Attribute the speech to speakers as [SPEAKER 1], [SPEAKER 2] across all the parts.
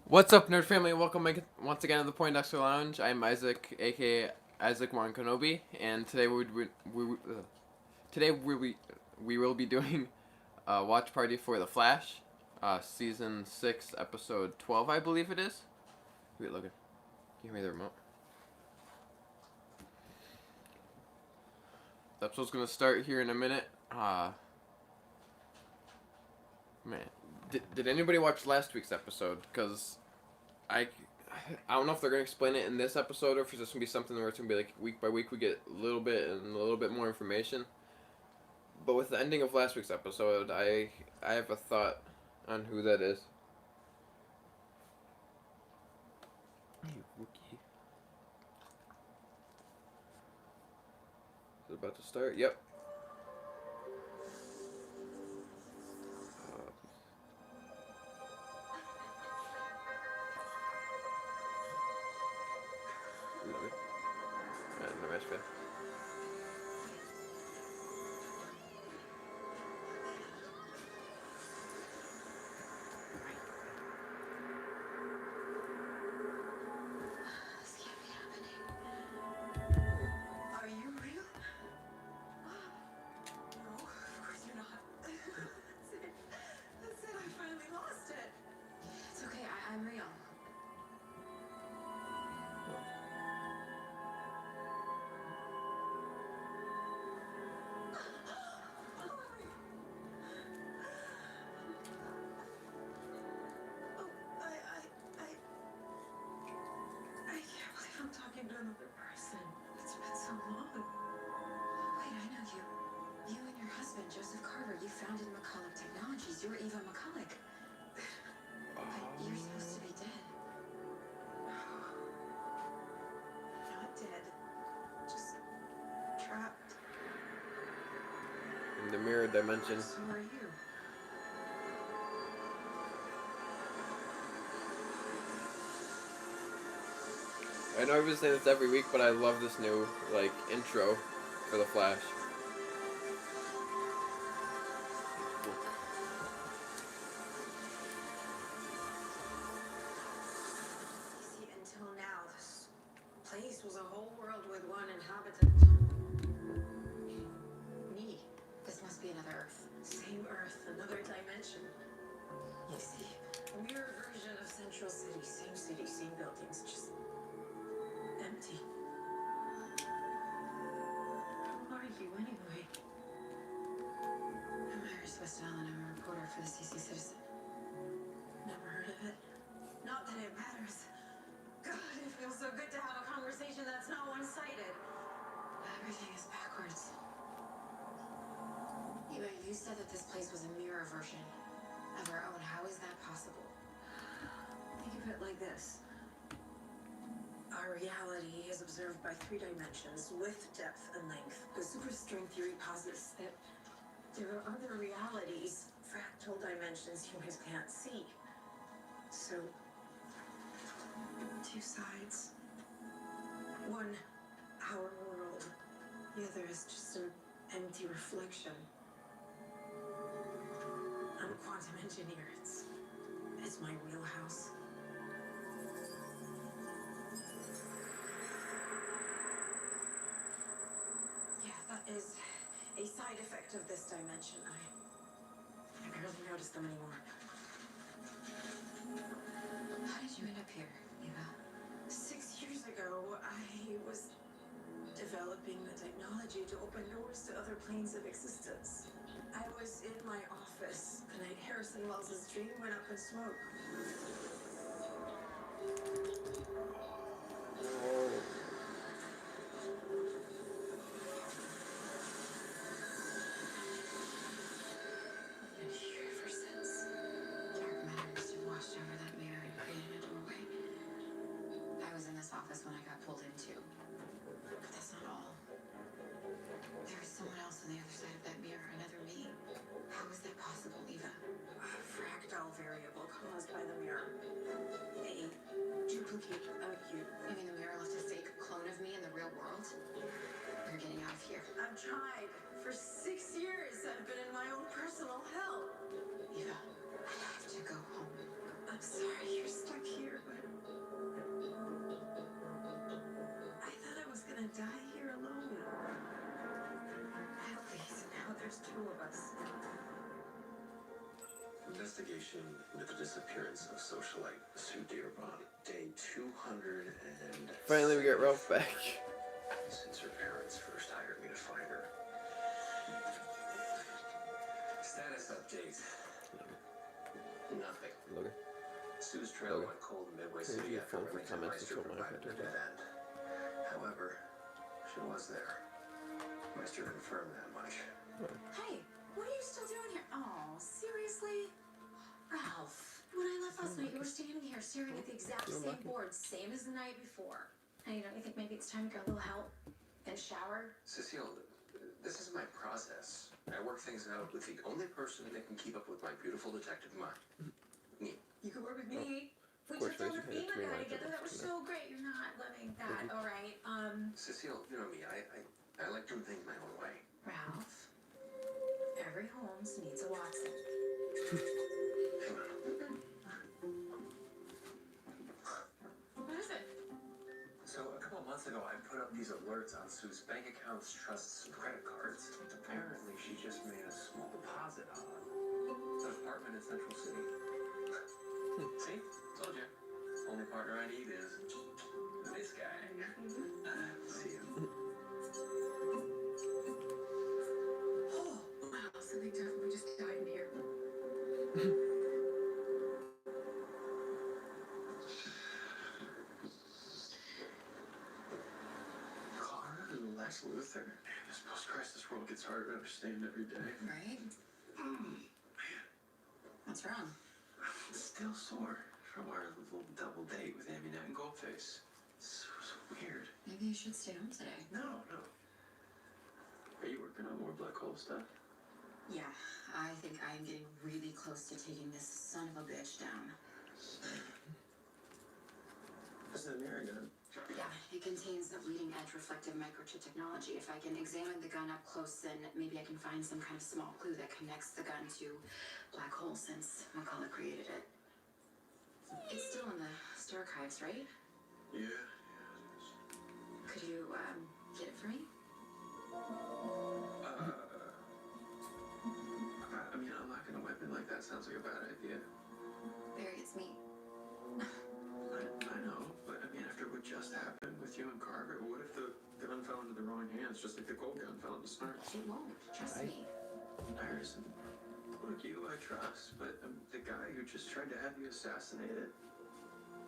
[SPEAKER 1] What's up, nerd family? Welcome once again to the Poindexter Lounge. I'm Isaac, aka Isaac Warren Kenobi, and today we will be doing a watch party for The Flash, season 6, episode 12, I believe it is. Wait, Logan, give me the remote. The episode's gonna start here in a minute. Man, did anybody watch last week's episode? Because I don't know if they're gonna explain it in this episode or if it's just gonna be something where it's gonna be like week by week we get a little bit and a little bit more information. But with the ending of last week's episode, I have a thought on who that is. Hey, Wookie. Is it about to start? Yep.
[SPEAKER 2] Another person. It's been so long. Wait, I know you. You and your husband, Joseph Carver, you founded McCulloch Technologies. You were Eva McCulloch. But you're supposed to be dead. Not dead. Just trapped.
[SPEAKER 1] In the mirror dimension.
[SPEAKER 2] So are you.
[SPEAKER 1] I know I've been saying this every week, but I love this new, intro for The Flash.
[SPEAKER 2] See, until now, this place was a whole world with one inhabitant. Me. This must be another Earth. Same Earth, another dimension. You see, a mirror version of Central City, same buildings, just empty. Who are you, anyway? I'm Iris Westphalen. I'm a reporter for the CC Citizen. Never heard of it. Not that it matters. God, it feels so good to have a conversation that's not one-sided. Everything is backwards. You said that this place was a mirror version of our own. How is that possible? Think of it like this. Our reality is observed by 3 dimensions, width, depth, and length. The superstring theory posits that there are other realities, fractal dimensions humans can't see. So, 2 sides. One, our world. The other is just an empty reflection. I'm a quantum engineer. It's my wheelhouse. That is a side effect of this dimension. I barely notice them anymore. How did you end up here, Eva? 6 years ago, I was developing the technology to open doors to other planes of existence. I was in my office the night Harrison Wells' dream went up in smoke. Office when I got pulled into. But that's not all. There is someone else on the other side of that mirror, another me. How is that possible, Eva? A fractal variable caused by the mirror. A duplicate of you. You mean the mirror left a fake clone of me in the real world? We're getting out of here. I've tried. For 6 years, I've been in my own personal hell. Eva, I have to go home. I'm sorry you're stuck here. there's two of us.
[SPEAKER 3] Investigation into the disappearance of socialite Sue Dearborn. Day 200 and...
[SPEAKER 1] Finally, we get Ralph back.
[SPEAKER 3] Since her parents first hired me to find her. Status update. Nothing.
[SPEAKER 1] Logan.
[SPEAKER 3] Sue's trail went cold in Midway City after Remington Meister provided her dead end. However, she was there. Meister confirmed that much.
[SPEAKER 2] Hey, what are you still doing here? Oh, seriously? Ralph, when I left last night, you were standing here staring at the exact same board, same as the night before. And don't you think maybe it's time to get a little help and shower?
[SPEAKER 3] Cecile, this is my process. I work things out with the only person that can keep up with my beautiful detective mind. Me.
[SPEAKER 2] You could work with me. We
[SPEAKER 1] course,
[SPEAKER 2] took down the
[SPEAKER 1] raising hand
[SPEAKER 2] FEMA
[SPEAKER 1] to me
[SPEAKER 2] guy
[SPEAKER 1] like
[SPEAKER 2] together.
[SPEAKER 1] that
[SPEAKER 2] That was
[SPEAKER 1] was
[SPEAKER 2] so great. You're not loving that, all right?
[SPEAKER 3] Cecile, you know me. I like doing things my own way.
[SPEAKER 2] Ralph, every Holmes needs a Watson.
[SPEAKER 3] Hang on.
[SPEAKER 2] What is it?
[SPEAKER 3] So a couple of months ago, I put up these alerts on Sue's bank accounts, trusts, and credit cards. Apparently, she just made a small deposit on an apartment in Central City. See? Told you. Only partner I need is this guy. See you.
[SPEAKER 2] Oh, wow, something definitely just died in here.
[SPEAKER 3] Clara and Lex Luthor. Man, this post-crisis world gets harder to understand every day.
[SPEAKER 2] Right?
[SPEAKER 3] Man,
[SPEAKER 2] What's wrong?
[SPEAKER 3] I'm still sore from our little double date with Aminette and Goldface. So weird.
[SPEAKER 2] Maybe you should stay home today.
[SPEAKER 3] No. Are you working on more black hole stuff?
[SPEAKER 2] Yeah, I think I am getting really close to taking this son of a bitch down.
[SPEAKER 3] What's the mirror gun?
[SPEAKER 2] Yeah, it contains the bleeding edge reflective microchip technology. If I can examine the gun up close, then maybe I can find some kind of small clue that connects the gun to black hole since McCullough created it. It's still in the Star Archives, right?
[SPEAKER 3] Yeah.
[SPEAKER 2] Could you, get it for me?
[SPEAKER 3] I mean, unlocking a weapon like that sounds like a bad idea.
[SPEAKER 2] Barry, it's me.
[SPEAKER 3] I know, but I mean, after what just happened with you and Carver, what if the gun fell into the wrong hands, just like the gold gun fell into Snark?
[SPEAKER 2] It won't. Trust me.
[SPEAKER 3] Harrison, look, you I trust, but the guy who just tried to have you assassinated,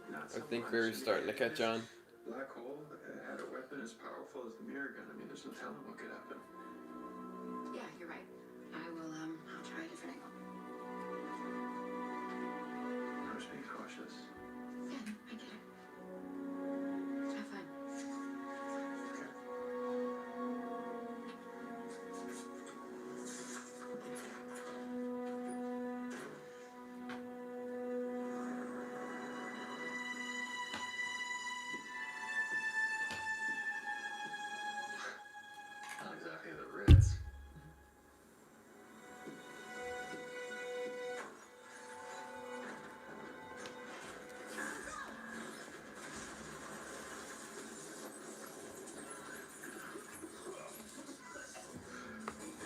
[SPEAKER 3] not so
[SPEAKER 1] I think
[SPEAKER 3] much.
[SPEAKER 1] Barry's starting to catch on.
[SPEAKER 3] Black hole had a weapon as powerful as the mirror gun. I mean, there's no telling what could happen.
[SPEAKER 2] Yeah, you're right. I will, I'll try a different angle.
[SPEAKER 3] I'm just being cautious.
[SPEAKER 2] Yeah, I get it. Have fun.
[SPEAKER 3] Okay. Not exactly the Ritz.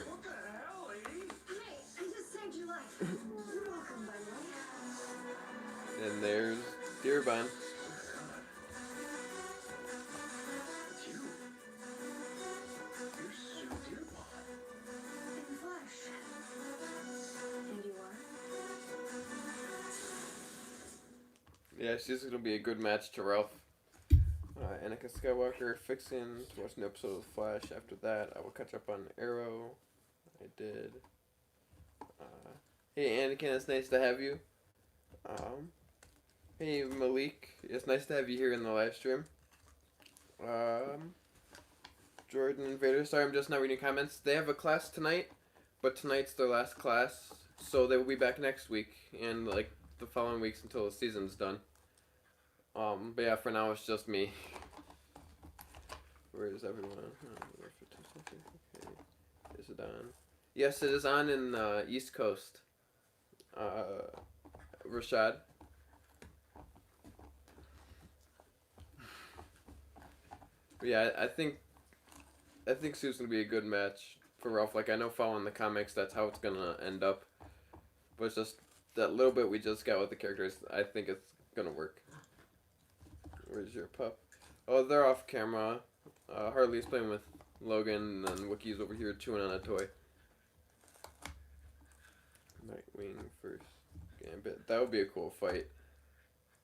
[SPEAKER 3] What the hell, lady?
[SPEAKER 2] Hey, I just saved your life. You're welcome, by the way.
[SPEAKER 1] And there's Dearborn.
[SPEAKER 3] It's you. You're Sue Dearborn.
[SPEAKER 2] In the flesh. And you are?
[SPEAKER 1] Yeah, she's gonna be a good match to Ralph. Anakin Skywalker fixing to watch an episode of The Flash. After that, I will catch up on Arrow. I did. Hey Anakin, it's nice to have you. Hey Malik, it's nice to have you here in the live stream. Jordan and Vader, sorry I'm just not reading comments. They have a class tonight, but tonight's their last class, so they will be back next week and like the following weeks until the season's done. But yeah, for now it's just me. Where is everyone? Okay. Is it on? Yes, it is on in East Coast. Rashad. But yeah, I think Sue's gonna be a good match for Ralph. Like, I know following the comics, that's how it's gonna end up. But it's just that little bit we just got with the characters, I think it's gonna work. Where's your pup? Oh, they're off camera. Harley's playing with Logan, and Wookiee's over here chewing on a toy. Nightwing versus Gambit. That would be a cool fight.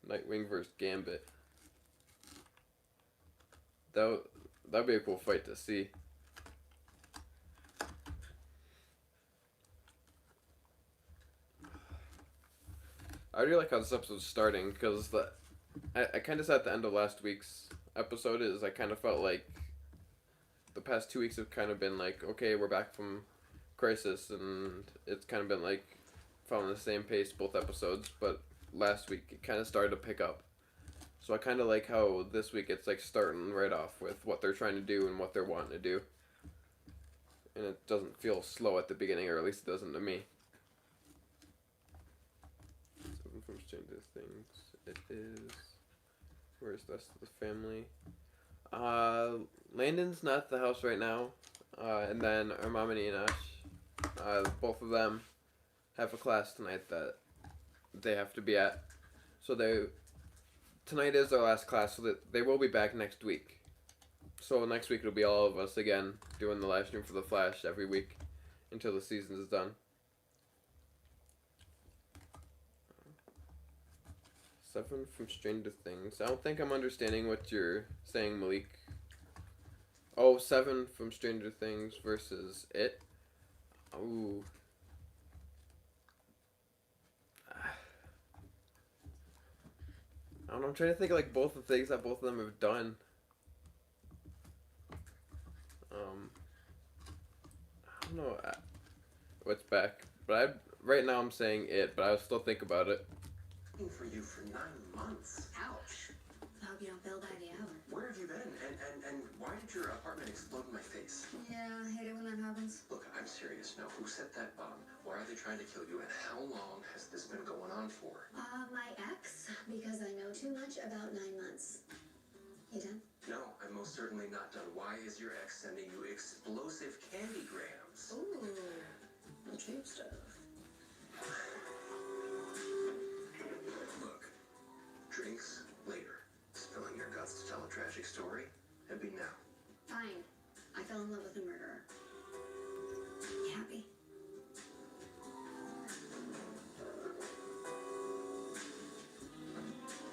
[SPEAKER 1] Nightwing versus Gambit. That'd be a cool fight to see. I really like how this episode's starting, because I kind of said at the end of last week's episode is I kind of felt like the past 2 weeks have kind of been like, okay, we're back from Crisis, and it's kind of been like following the same pace both episodes, but last week it kind of started to pick up. So I kind of like how this week it's like starting right off with what they're trying to do and what they're wanting to do. And it doesn't feel slow at the beginning, or at least it doesn't to me. Something from Stranger Things. It is... Where's the rest of the family? Landon's not at the house right now. And then our mom and Enosh, both of them have a class tonight that they have to be at. So tonight is their last class, so that they will be back next week. So next week it'll be all of us again doing the live stream for The Flash every week until the season is done. 7 from Stranger Things. I don't think I'm understanding what you're saying, Malik. Oh, 7 from Stranger Things versus It. Ooh. I don't know, I'm trying to think of like both the things that both of them have done. I don't know what's back, but right now I'm saying It, but I'll still think about it.
[SPEAKER 3] For you for 9 months.
[SPEAKER 2] Ouch. I hope you don't bill by the hour.
[SPEAKER 3] Where have you been? And why did your apartment explode in my face?
[SPEAKER 2] Yeah, I hate it when that happens.
[SPEAKER 3] Look, I'm serious now. Who set that bomb? Why are they trying to kill you? And how long has this been going on for?
[SPEAKER 2] My ex, because I know too much about 9 months. You done?
[SPEAKER 3] No, I'm most certainly not done. Why is your ex sending you explosive candy grams?
[SPEAKER 2] Ooh, the cheap stuff.
[SPEAKER 3] Look, drinks later. Spilling your guts to tell a tragic story? It'd be now.
[SPEAKER 2] Fine. I fell in love with a murderer. You happy?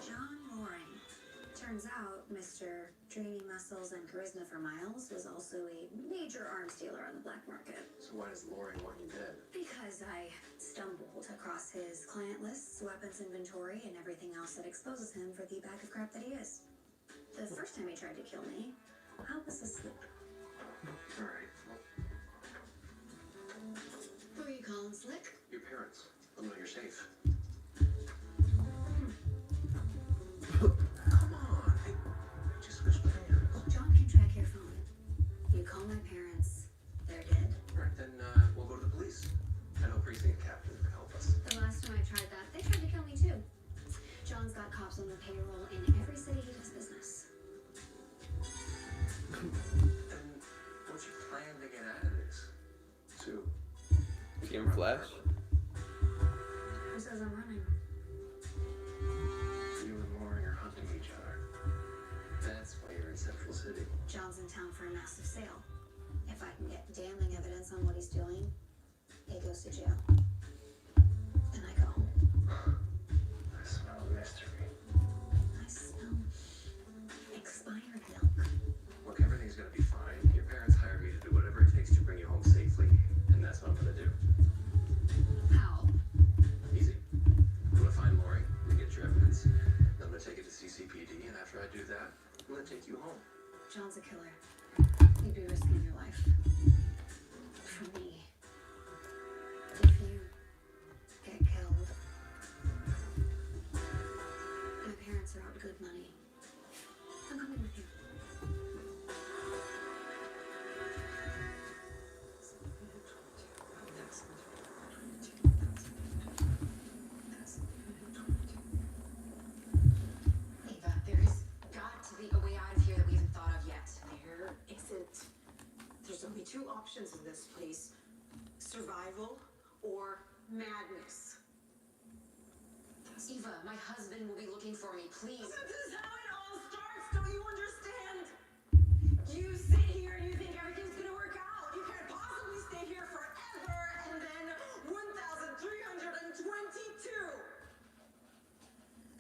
[SPEAKER 2] John Loring. Turns out Mr. Dreamy Muscles and Charisma for Miles was also a major arms dealer on the black market.
[SPEAKER 3] So why does Loring want you dead?
[SPEAKER 2] Because I stumbled across his client lists, weapons inventory, and everything else that exposes him for the bag of crap that he is. The first time he tried to kill me, I was asleep.
[SPEAKER 3] Alright,
[SPEAKER 2] Who are you calling Slick?
[SPEAKER 3] your parents. They'll know you're safe. Come on. Hey, just switch plans.
[SPEAKER 2] John can track your phone. You call my parents, they're dead.
[SPEAKER 3] Alright, then we'll go to the police. I know precinct captain can help us.
[SPEAKER 2] The last time I tried that, they tried to kill me too. John's got cops on the payroll in every city he does business.
[SPEAKER 3] Then what's your plan to get out of this? Sue.
[SPEAKER 1] Team Flash?
[SPEAKER 2] Who says I'm running?
[SPEAKER 3] You and Loring are hunting each other. That's why you're in Central City.
[SPEAKER 2] John's in town for a massive sale. If I can get damning evidence on what he's doing, he goes to jail. Then I go home.
[SPEAKER 3] I smell mystery.
[SPEAKER 2] I smell expired milk.
[SPEAKER 3] Look, everything's gonna be fine. Your parents hired me to do whatever it takes to bring you home safely, and that's what I'm gonna do.
[SPEAKER 2] How?
[SPEAKER 3] Easy. I'm gonna find Loring, I'm gonna get your evidence, then I'm gonna take it to CCPD, and after I do that, I'm gonna take you home.
[SPEAKER 2] John's a killer. You'd be risking your life. For me. If you get killed, my parents are out good money. I'm coming with you. Eva, there has got to be a way out of here that we haven't thought of yet.
[SPEAKER 4] There isn't. There's only
[SPEAKER 2] two options in this place: survival or madness. Eva, my husband will be looking for me, please. This is how it all starts, don't you understand? You sit here and you think everything's gonna work out. You can't possibly stay here forever, and then 1,322.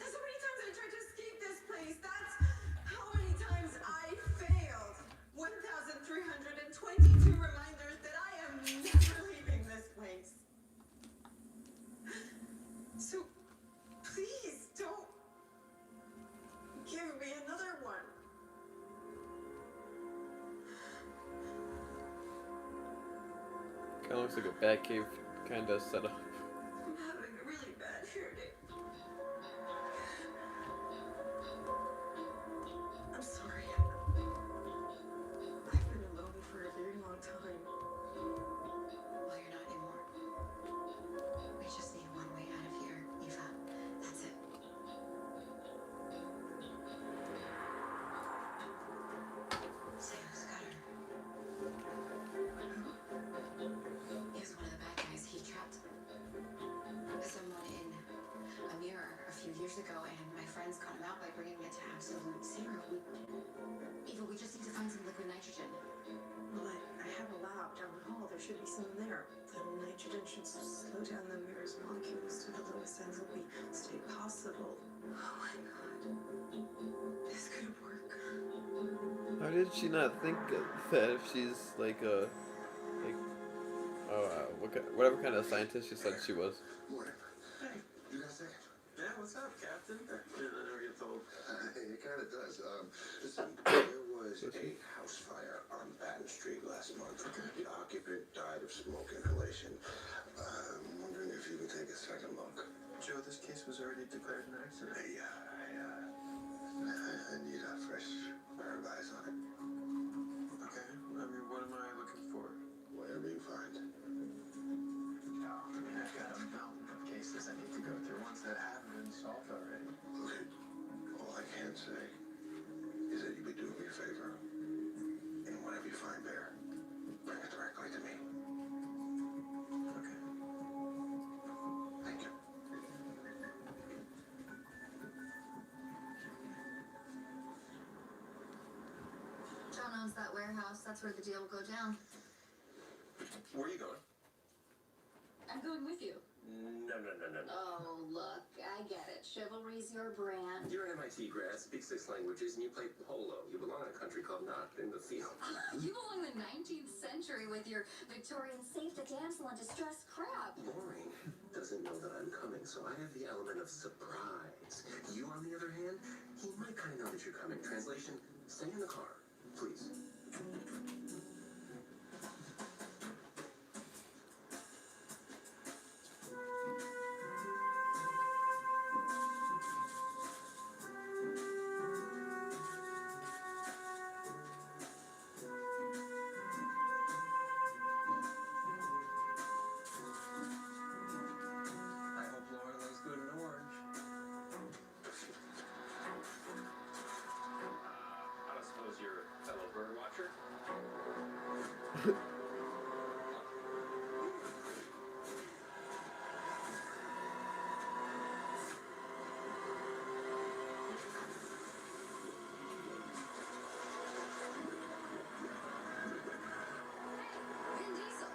[SPEAKER 2] That's how many times I tried to escape this place. That's how many times I failed. 1,322 reminders that I am never leaving this place. So, please don't give me another one.
[SPEAKER 1] Kind of looks like a Batcave kind of setup.
[SPEAKER 2] I'm having a really bad hair day. I'm sorry. I've been alone for a very long time. Well, you're not anymore. We just need one way out of here, Eva. That's it. Sam Scudder. He's one of the bad guys. He trapped someone in a mirror a few years ago, and my friends got him out by bringing it to absolute zero. Eva, we just need to find some liquid nitrogen. Well, I have a lab down the hall. There should be some in there. The nitrogen should slow down the mirror's molecules to the lowest entalpy state possible. Oh my god. This could work.
[SPEAKER 1] How did she not think of that if she's like whatever kind of scientist she said she was?
[SPEAKER 3] Morning. Hey, you got a second? Yeah, what's up, Captain? I never get told. It kind of does. Listen, there was a house fire on Baton Street last month. The occupant died of smoke inhalation. I'm wondering if you can take a second look. Joe, this case was already declared an accident. I need a fresh pair of eyes on it. Okay. I mean, what am I looking for? Whatever you find. No, I mean, I've got a mountain of cases I need to go through, ones that have been solved already. Look, all I can say is that you would do me a favor, and whatever you find there, bring it directly to me. Okay. Thank you.
[SPEAKER 2] John owns that warehouse. That's where the deal will go down.
[SPEAKER 3] Where are you going?
[SPEAKER 2] I'm going with you.
[SPEAKER 3] No.
[SPEAKER 2] Oh, look, I get it. Chivalry's your brand.
[SPEAKER 3] You're an MIT grad, speak 6 languages, and you play polo. You belong in a country club, not in the field.
[SPEAKER 2] You belong in the 19th century with your Victorian save the damsel in distress crap.
[SPEAKER 3] Boring. Doesn't know that I'm coming, so I have the element of surprise. You, on the other hand, he might kind of know that you're coming. Translation, stay in the car, please. I hope Laura looks good in orange. I don't suppose you're a fellow bird watcher?
[SPEAKER 2] Vin Diesel.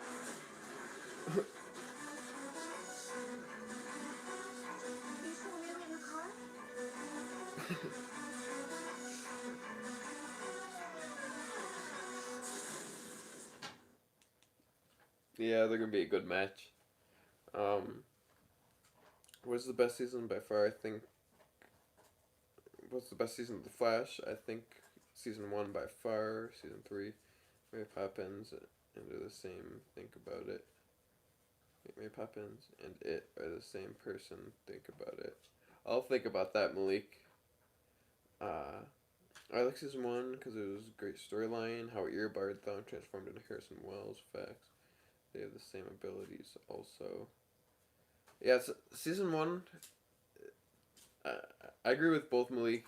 [SPEAKER 2] You still really in the car?
[SPEAKER 1] Yeah, they're gonna be a good match. What's the best season by far? I think. What's the best season of The Flash? I think season 1 by far. Season 3, Mary Poppins and they're the same. Think about it. Mary Poppins and it are the same person. Think about it. I'll think about that, Malik. I like season 1 because it was a great storyline. How Earbard Thawne transformed into Harrison Wells. Facts. They have the same abilities also. Yeah, season 1. I agree with both Malik.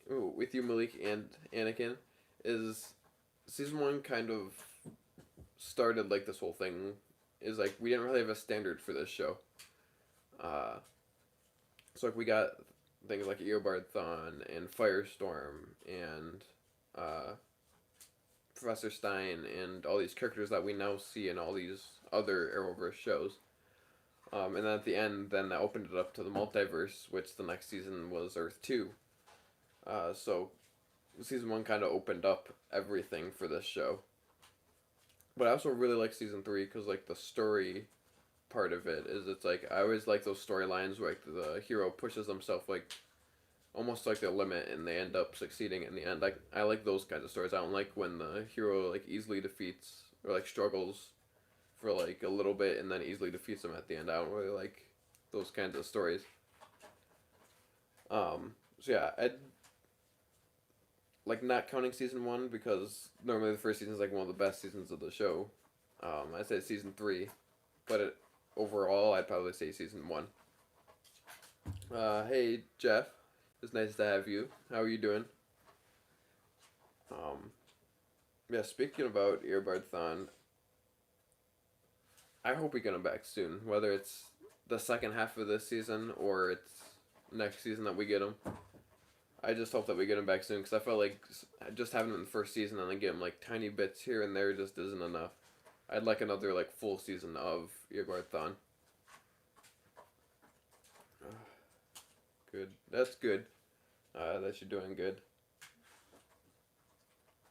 [SPEAKER 1] With you, Malik, and Anakin. Is season 1 kind of started like this whole thing is like we didn't really have a standard for this show. So like we got things like Eobard Thawne and Firestorm and Professor Stein and all these characters that we now see in all these other Arrowverse shows. And then at the end, then that opened it up to the multiverse, which the next season was Earth 2. So season 1 kind of opened up everything for this show. But I also really like season 3 because like the story part of it is it's like I always like those storylines where like the hero pushes himself like almost like the limit and they end up succeeding in the end. Like I like those kinds of stories. I don't like when the hero like easily defeats or like struggles for like a little bit and then easily defeats them at the end. I don't really like those kinds of stories. So yeah, I'd like not counting season 1 because normally the first season is like one of the best seasons of the show. I'd say season 3, but overall I'd probably say season 1. Hey Jeff, it's nice to have you. How are you doing? Yeah, speaking about Eobard Thawne, I hope we get him back soon. Whether it's the second half of this season or it's next season that we get him. I just hope that we get him back soon because I felt like just having him in the first season and then get him like tiny bits here and there just isn't enough. I'd like another like full season of Eobard Thawne. Good. That's good. That you're doing good.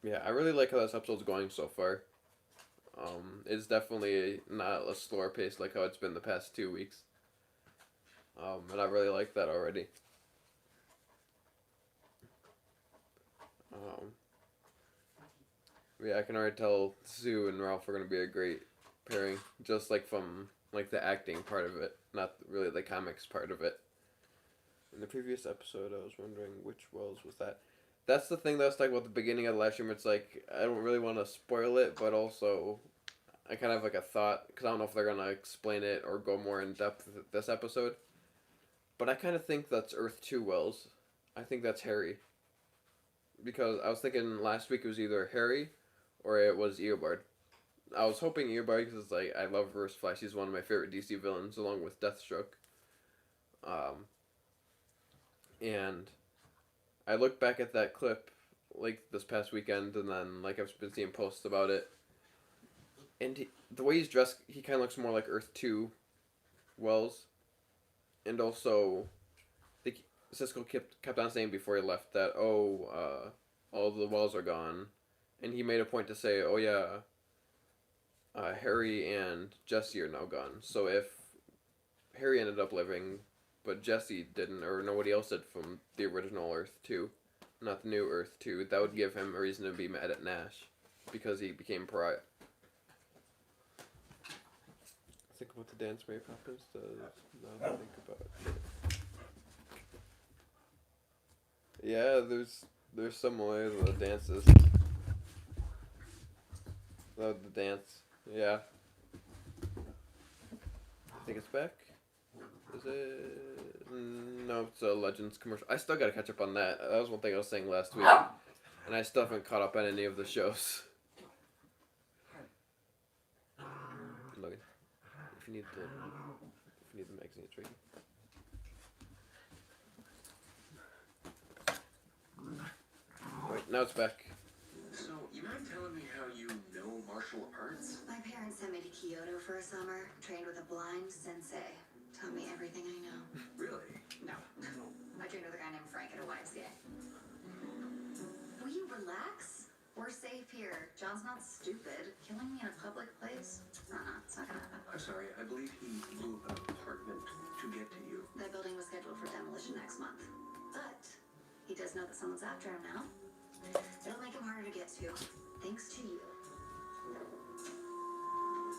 [SPEAKER 1] Yeah, I really like how this episode's going so far. It's definitely not a slower pace like how it's been the past 2 weeks. And I really like that already. Yeah, I can already tell Sue and Ralph are going to be a great pairing, just like from like the acting part of it, not really the comics part of it. In the previous episode, I was wondering which Wells was that. That's the thing that I was talking about at the beginning of the live stream. It's like I don't really want to spoil it, but also I kind of have like a thought because I don't know if they're gonna explain it or go more in depth this episode. But I kind of think that's Earth 2 Wells. I think that's Harry. Because I was thinking last week it was either Harry or it was Eobard. I was hoping Eobard because like I love Reverse Flash. He's one of my favorite DC villains along with Deathstroke. And I looked back at that clip like this past weekend and then like I've been seeing posts about it. And the way he's dressed, he kind of looks more like Earth 2 Wells. And also, Cisco kept on saying before he left that, all the Wells are gone. And he made a point to say, oh yeah, Harry and Jesse are now gone. So if Harry ended up living, but Jesse didn't, or nobody else did from the original Earth 2, not the new Earth 2, that would give him a reason to be mad at Nash. Because he became pariah. Think about the dance Mary Poppins does. Now think about it. Yeah, there's some way the dances. The dance. Yeah. I think it's back. Is it? No, it's a Legends commercial. I still gotta catch up on that. That was one thing I was saying last week. And I still haven't caught up on any of the shows. Logan. If you need the magazine, it's right here. Wait, now it's back.
[SPEAKER 3] So, you mind telling me how you know martial arts?
[SPEAKER 2] My parents sent me to Kyoto for a summer, trained with a blind sensei. Taught me everything I know.
[SPEAKER 3] Really?
[SPEAKER 2] No. I trained with a guy named Frank at a YMCA. Will you relax? We're safe here. John's not stupid. Killing me in a public place? It's not gonna happen.
[SPEAKER 3] I'm sorry, I believe he blew up an apartment to get to you.
[SPEAKER 2] That building was scheduled for demolition next month. But he does know that someone's after him now. It'll make him harder to get to. Thanks to you.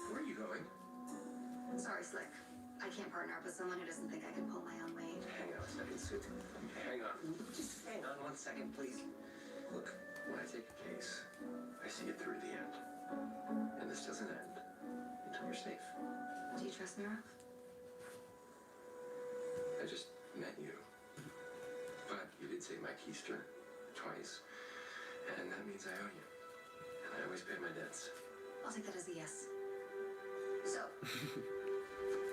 [SPEAKER 3] Where are you going?
[SPEAKER 2] Sorry, Slick. I can't partner up with someone who doesn't think I can pull my own weight.
[SPEAKER 3] Hang on a second, Sid. Hang on. Just hang on 1 second, please. Look, when I take a case, I see it through the end. And this doesn't end until you're safe.
[SPEAKER 2] Do you trust me, Ralph?
[SPEAKER 3] I just met you. But you did save my keister twice. And that means I owe you. And I always pay my debts.
[SPEAKER 2] I'll take that as a yes. So,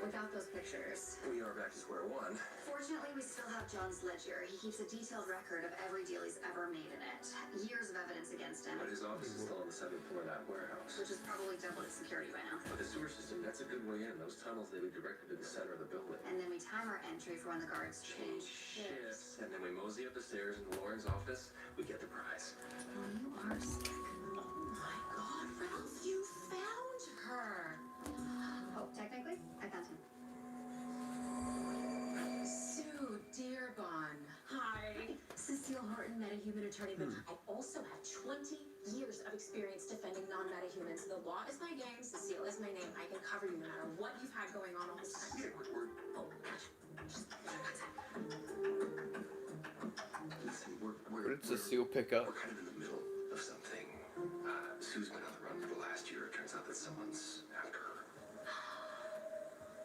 [SPEAKER 2] without those pictures,
[SPEAKER 3] We are back to square one.
[SPEAKER 2] fortunately, we still have John's ledger. He keeps a detailed record of every deal he's ever made in it. Years of evidence against him,
[SPEAKER 3] But his office is still on the 7th floor of that warehouse.
[SPEAKER 2] which is probably double its security by now.
[SPEAKER 3] But the sewer system, that's a good way in. Those tunnels, they lead directly to the center of the building.
[SPEAKER 2] And then we time our entry for when the guards change shifts.
[SPEAKER 3] And then we mosey up the stairs into Lauren's office. We get the prize.
[SPEAKER 2] Oh, you are sick. Oh my God, Ralph, you found her. Oh, technically, I found him. Sue Dearborn. Hi. Cecile Horton, metahuman attorney, but I also have 20 years of experience defending non-metahumans. The law is my game, Cecile is my name. I can cover you no matter what you've had going on all this time.
[SPEAKER 3] Yeah,
[SPEAKER 2] Oh, gosh. Just
[SPEAKER 3] listen,
[SPEAKER 1] What did Cecile pick up?
[SPEAKER 3] we're kind of in the middle of something. Sue's been on the run for the last year. It turns out that someone's after her.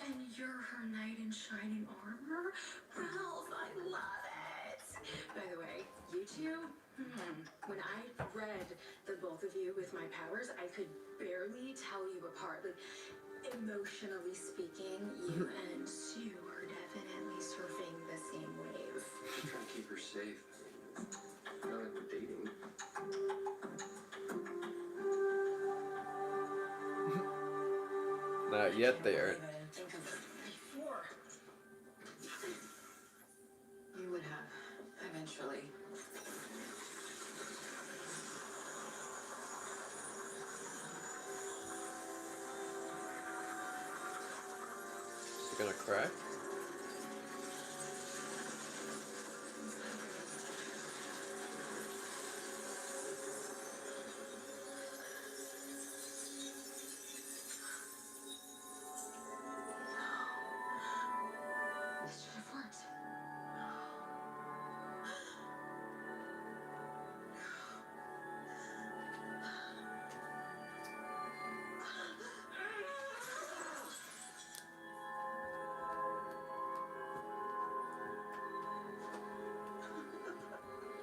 [SPEAKER 2] And you're her knight in shining armor? Ralph, I love it! By the way, you two, when I read the both of you with my powers, I could barely tell you apart. Like, emotionally speaking, you and Sue are definitely surfing the same wave.
[SPEAKER 3] Just trying to keep her safe. Not like we're dating.
[SPEAKER 1] Not yet they aren't.
[SPEAKER 2] Think of it before. You would have, eventually.
[SPEAKER 1] Is it gonna crack?
[SPEAKER 2] This should have worked.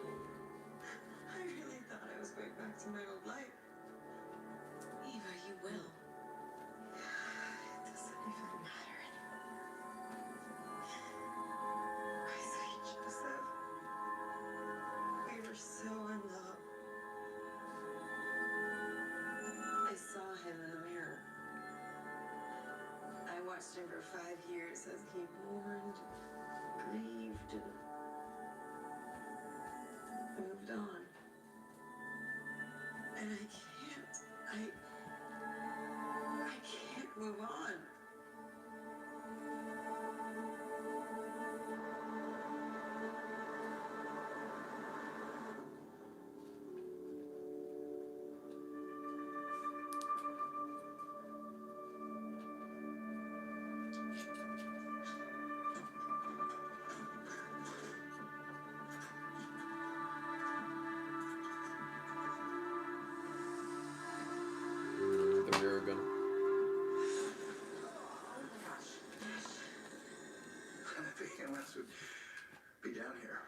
[SPEAKER 2] I really thought I was going back to my old life. Eva, you will. It doesn't even matter anymore. My sweet Joseph. We were so in love. I saw him in the mirror. I watched him for 5 years as he mourned, grieved, and moved on. And I can't move on.
[SPEAKER 1] The mirror gun.
[SPEAKER 2] Oh my gosh.
[SPEAKER 3] Thinking else would be down here.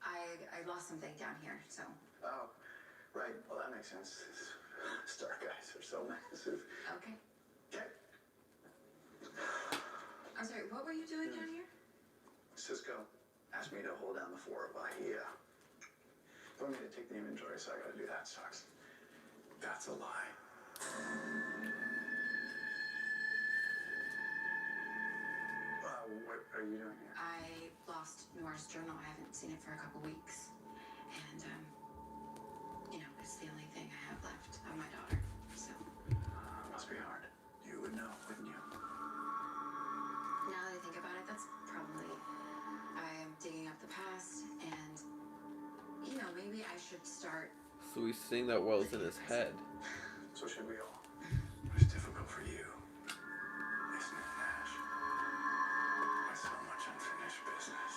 [SPEAKER 2] I lost something down here, so.
[SPEAKER 3] Oh, right. Well, that makes sense. Star guys are so massive.
[SPEAKER 2] Okay.
[SPEAKER 3] Okay.
[SPEAKER 2] I'm sorry, what were you doing down here?
[SPEAKER 3] Cisco asked me to hold down the fort while he told me to take the inventory, so I gotta do that. Sucks. That's a lie. What are you doing here?
[SPEAKER 2] I lost Nora's journal. I haven't seen it for a couple weeks. And, it's the only thing I have left of my daughter. So,
[SPEAKER 3] Must be hard. You would know, wouldn't you?
[SPEAKER 2] now that I think about it, that's probably. I am digging up the past, and, maybe I should start.
[SPEAKER 1] So he's seeing that while it's in his head.
[SPEAKER 3] So should we all. It's difficult for you, isn't it, Nash? There's so much unfinished business.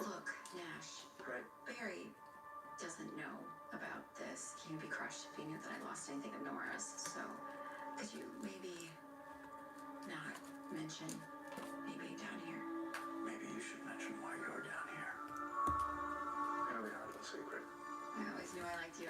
[SPEAKER 2] Look, Nash,
[SPEAKER 3] Right?
[SPEAKER 2] Barry doesn't know about this. He would be crushed if he knew that I lost anything of Nora's. So, could you maybe not mention me being down here?
[SPEAKER 3] Maybe you should mention why you're down here. It'll be our little secret.
[SPEAKER 2] I always knew I liked you.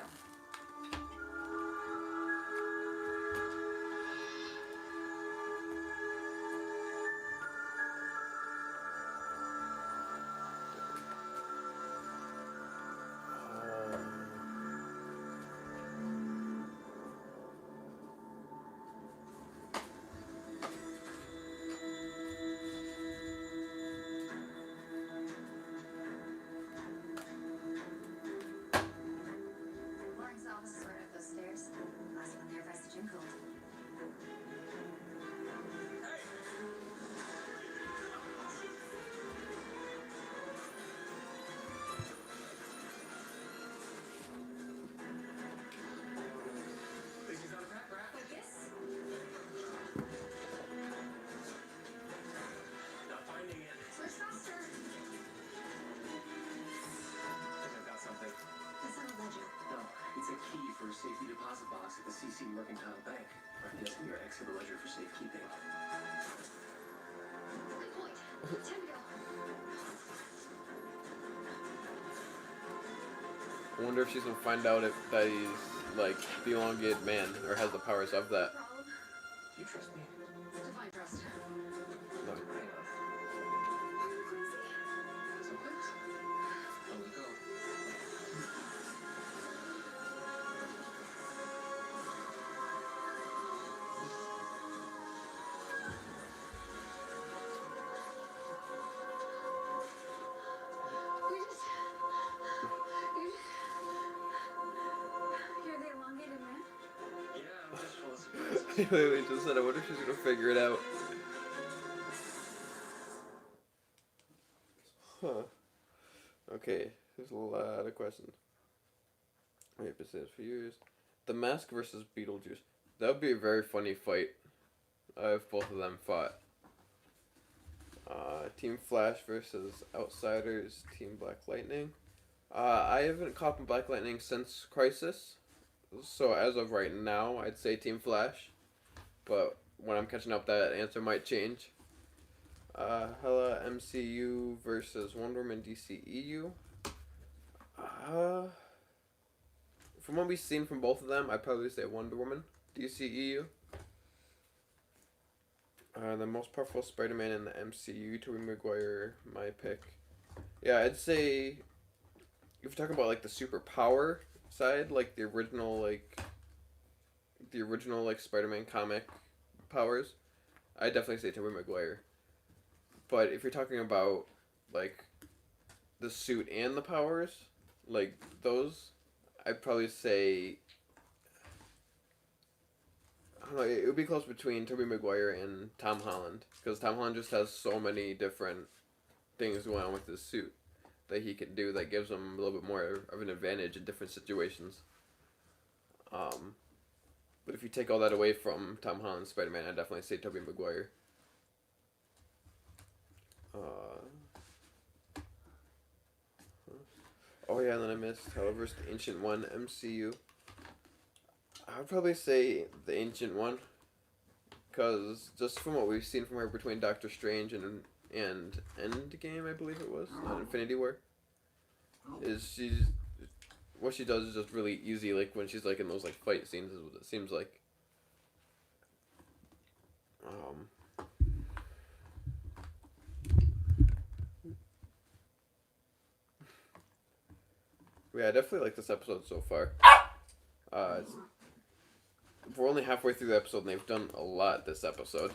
[SPEAKER 3] box at the CC Mercantile Bank. I'm guessing your ex have a ledger for safekeeping.
[SPEAKER 2] Good point. Time to go.
[SPEAKER 1] I wonder if she's gonna find out if that he's like the elongated man or has the powers of that.
[SPEAKER 2] Problem?
[SPEAKER 3] Do you trust me?
[SPEAKER 2] Divine trust.
[SPEAKER 1] No.
[SPEAKER 3] Hang on. Someplace? On we go.
[SPEAKER 2] You're the elongated man?
[SPEAKER 3] Yeah, I'm just full of surprises.
[SPEAKER 1] I literally just said, I wonder if she's gonna figure it out. Huh. Okay, there's a lot of questions. Wait, been saying this for years. The Mask versus Beetlejuice. That would be a very funny fight if both of them fought. Team Flash versus Outsiders, Team Black Lightning. I haven't caught Black Lightning since Crisis, so as of right now, I'd say Team Flash. But when I'm catching up, that answer might change. Hella MCU versus Wonder Woman DCEU. From what we've seen from both of them, I'd probably say Wonder Woman DCEU. The most powerful Spider-Man in the MCU, Tobey Maguire, my pick. Yeah, I'd say if you're talking about like the superpower side, like the original Spider-Man comic powers, I'd definitely say Tobey Maguire. But if you're talking about like the suit and the powers, like those, I'd probably say, I don't know, it would be close between Tobey Maguire and Tom Holland, because Tom Holland just has so many different things going on with his suit that he can do that gives him a little bit more of an advantage in different situations. But if you take all that away from Tom Holland's Spider-Man, I'd definitely say Tobey Maguire. Oh yeah, and then I missed, however, it's the Ancient One MCU. I would probably say the Ancient One, because just from what we've seen from her between Doctor Strange and Endgame, I believe it was, not Infinity War, is what she does is just really easy, like when she's like in those like fight scenes is what it seems like. Yeah, I definitely like this episode so far. We're only halfway through the episode and they've done a lot this episode.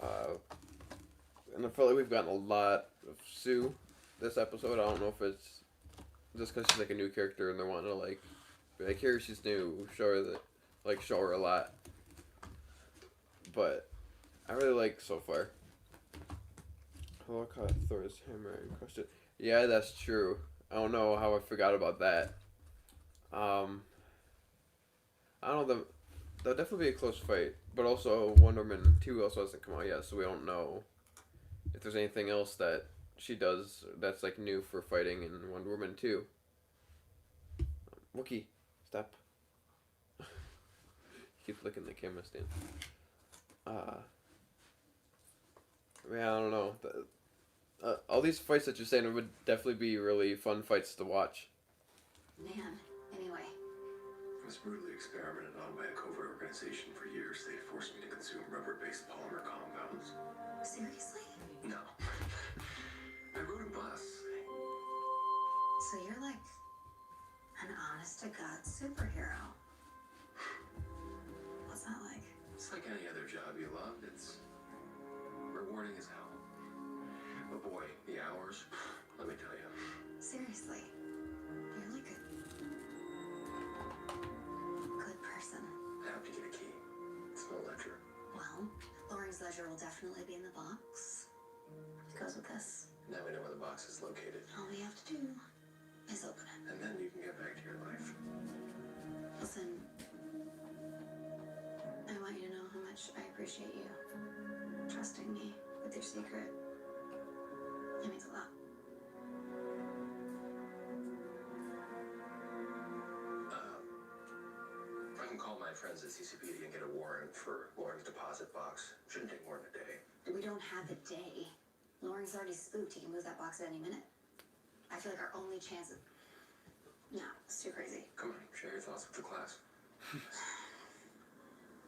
[SPEAKER 1] And I feel like we've gotten a lot of Sue this episode. I don't know if it's just because she's like a new character and they're wanting to like be like, here she's new, show her a lot. But I really like so far. Holocaust Thor's hammer and crushed it. Yeah, that's true. I don't know how I forgot about that. I don't know, that'll definitely be a close fight. But also, Wonder Woman 2 also hasn't come out yet, so we don't know if there's anything else that she does that's like new for fighting in Wonder Woman 2. Wookie, stop. Keep licking the camera stand. Yeah, I don't know. All these fights that you're saying would definitely be really fun fights to watch.
[SPEAKER 2] Man, anyway.
[SPEAKER 3] I was brutally experimented on by a covert organization for years. They forced me to consume rubber-based polymer compounds.
[SPEAKER 2] Seriously?
[SPEAKER 3] No. I rode a bus.
[SPEAKER 2] So you're like an honest-to-God superhero. What's that like?
[SPEAKER 3] It's like any other job you love. It's rewarding as hell. But boy, the hours, let me tell you.
[SPEAKER 2] Seriously, you're like a good person.
[SPEAKER 3] I have to get a key. It's no ledger.
[SPEAKER 2] Well, Lauren's ledger will definitely be in the box. It goes with this.
[SPEAKER 3] Now we know where the box is located.
[SPEAKER 2] All we have to do is open it.
[SPEAKER 3] And then you can get back to your life.
[SPEAKER 2] Listen, I want you to know how much I appreciate you trusting me with your secret. It means a lot.
[SPEAKER 3] my friends at CCPD and get a warrant for Lauren's deposit box. Shouldn't take more than a day.
[SPEAKER 2] We don't have a day. Lauren's already spooked. He can move that box at any minute. I feel like our only chance is... No, it's too crazy.
[SPEAKER 3] Come on, share your thoughts with the class.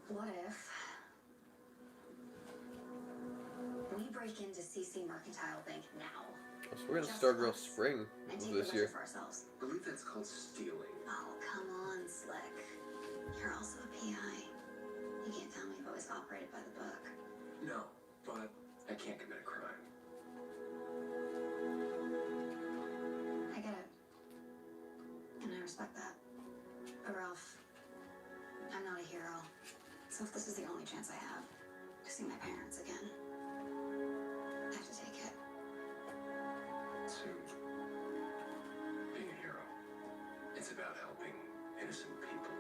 [SPEAKER 2] What if we break into CC Mercantile Bank now?
[SPEAKER 1] So we're gonna start Girl Spring
[SPEAKER 2] And take
[SPEAKER 1] this
[SPEAKER 2] the
[SPEAKER 1] year.
[SPEAKER 2] ledger for ourselves.
[SPEAKER 3] I believe that's called stealing.
[SPEAKER 2] Oh, come on, Slick. You're also a PI. You can't tell me you've always operated by the book.
[SPEAKER 3] No, but I can't commit a crime.
[SPEAKER 2] I get it. And I respect that. But Ralph, I'm not a hero. So if this is the only chance I have to see my parents again, I have to take it.
[SPEAKER 3] Sue, being a hero, it's about helping innocent people.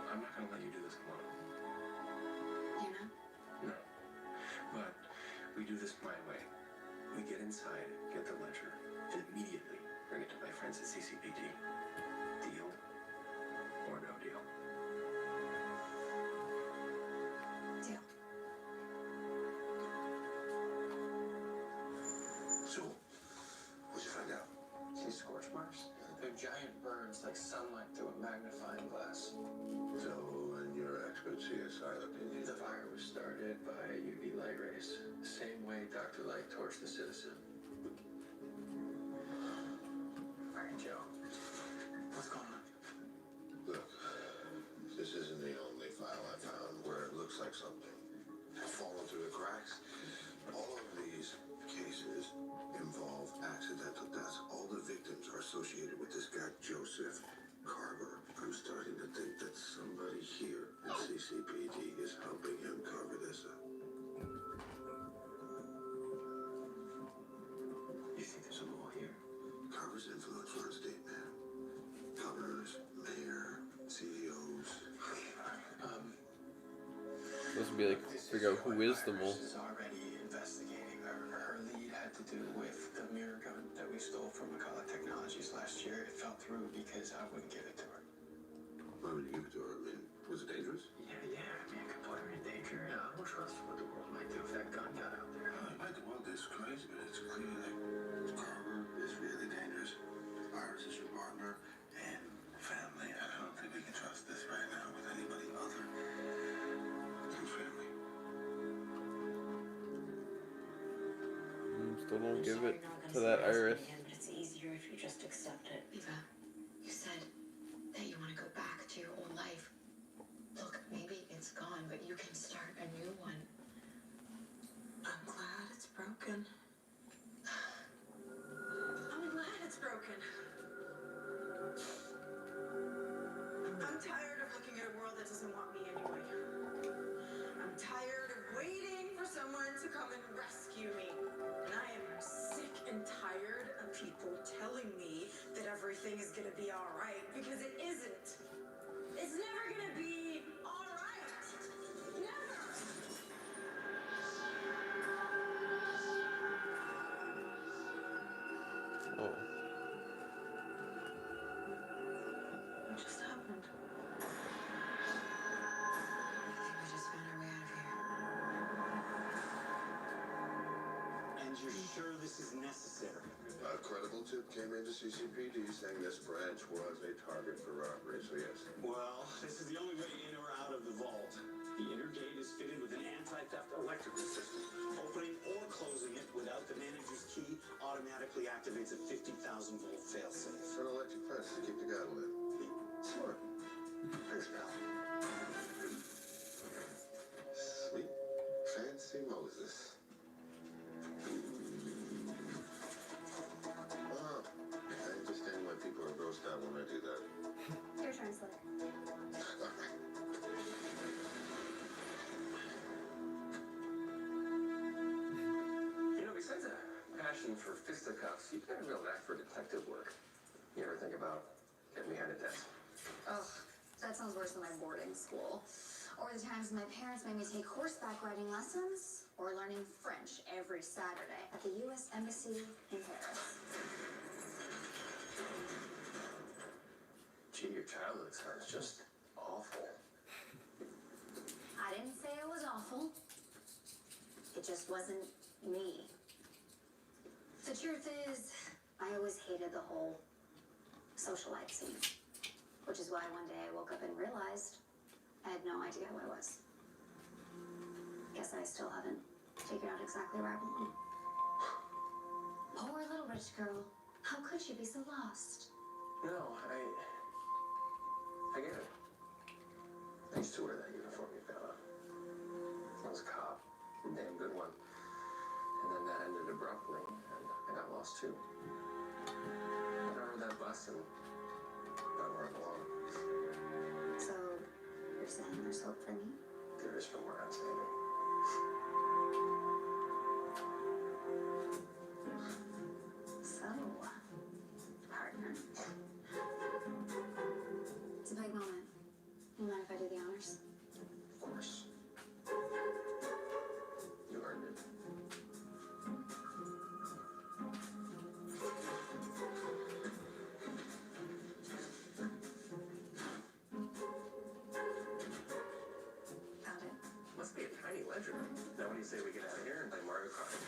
[SPEAKER 3] I'm not gonna let you do this alone.
[SPEAKER 2] You know?
[SPEAKER 3] No. But we do this my way. We get inside, get the ledger, and immediately bring it to my friends at CCPD. Deal or no deal?
[SPEAKER 2] Deal.
[SPEAKER 3] So, what'd you find out? See scorch marks? They're giant burns like sunlight through a magnifying glass.
[SPEAKER 4] So, in your expert CSI opinion,
[SPEAKER 3] The fire was started by UV light rays, the same way Dr. Light torched the citizen. Alright, Joe. What's going on?
[SPEAKER 4] look, this isn't the only file I found where it looks like something has fallen through the cracks. All of these cases involve accidental deaths. All the victims are associated with this guy, Joseph Carver. I'm starting to think that somebody here at CCPD is helping him cover this up.
[SPEAKER 3] You think there's a mole here?
[SPEAKER 4] Carver's influence runs deep, man. Governors, mayor, CEOs.
[SPEAKER 1] This would be like figure out who is the mole.
[SPEAKER 3] Is already investigating. Her lead had to do with the mirror gun that we stole from McCullough Technologies last year. It fell through because I wouldn't give it to her.
[SPEAKER 4] Why would you give it to her? I mean, was it dangerous?
[SPEAKER 3] Yeah. I mean, it could put her in danger. I don't trust what the world might do if that gun got out there.
[SPEAKER 4] The world is crazy, but it's clear that Carver is really dangerous. Iris is your partner and family. I don't think we can trust this right now with anybody other than family.
[SPEAKER 1] Still don't give it to that Iris.
[SPEAKER 5] But it's easier if you just accept it.
[SPEAKER 2] Eva, you said that you want to go back to your old life. Look, maybe it's gone, but you can start a new one.
[SPEAKER 5] I'm glad it's broken. I'm glad it's broken. I'm tired of looking at a world that doesn't want me anyway. I'm tired of waiting for someone to come and rescue me. And I am sick and tired of people telling me that everything is gonna be alright, because it isn't. It's never gonna be alright. Never.
[SPEAKER 1] Oh.
[SPEAKER 5] What just happened?
[SPEAKER 2] I think we just found our way out of here.
[SPEAKER 6] And you're sure this is necessary?
[SPEAKER 4] A credible tip came into CCPD saying this branch was a target for robbery, so yes.
[SPEAKER 6] Well, this is the only way in or out of the vault. The inner gate is fitted with an anti-theft electrical system. Opening or closing it without the manager's key automatically activates a 50,000 volt failsafe.
[SPEAKER 4] For an electric fence to keep the guy lit.
[SPEAKER 6] Smart.
[SPEAKER 4] Thanks, pal. Sweet. Fancy Moses. Oh, I understand why people are grossed out when I do that.
[SPEAKER 2] Your turn, Slick.
[SPEAKER 3] You know, besides a passion for fisticuffs, you've got a real knack for detective work. You ever think about getting behind a desk?
[SPEAKER 2] Ugh, that sounds worse than my boarding school. Or the times my parents made me take horseback riding lessons or learning French every Saturday at the U.S. Embassy in Paris.
[SPEAKER 3] Gee, your childhood sounds just awful.
[SPEAKER 2] awful. It just wasn't me. The truth is, I always hated the whole socialite scene. Which is why one day I woke up and realized I had no idea who I was. Guess I still haven't figured out exactly where I belong. Poor little rich girl. How could she be so lost?
[SPEAKER 3] No, I get it. I used to wear that uniform you got on. I was a cop, a damn good one. And then that ended abruptly, and I got lost too. Then I rode that bus and got where I belong.
[SPEAKER 2] So, you're saying there's hope for me?
[SPEAKER 3] There is from where I'm standing.
[SPEAKER 2] So, partner. It's a big moment. You mind if I do the honors?
[SPEAKER 3] Of course. You earned it.
[SPEAKER 2] Found it.
[SPEAKER 3] Must be a tiny ledger. Now what do you say we get out of here and play Mario Kart?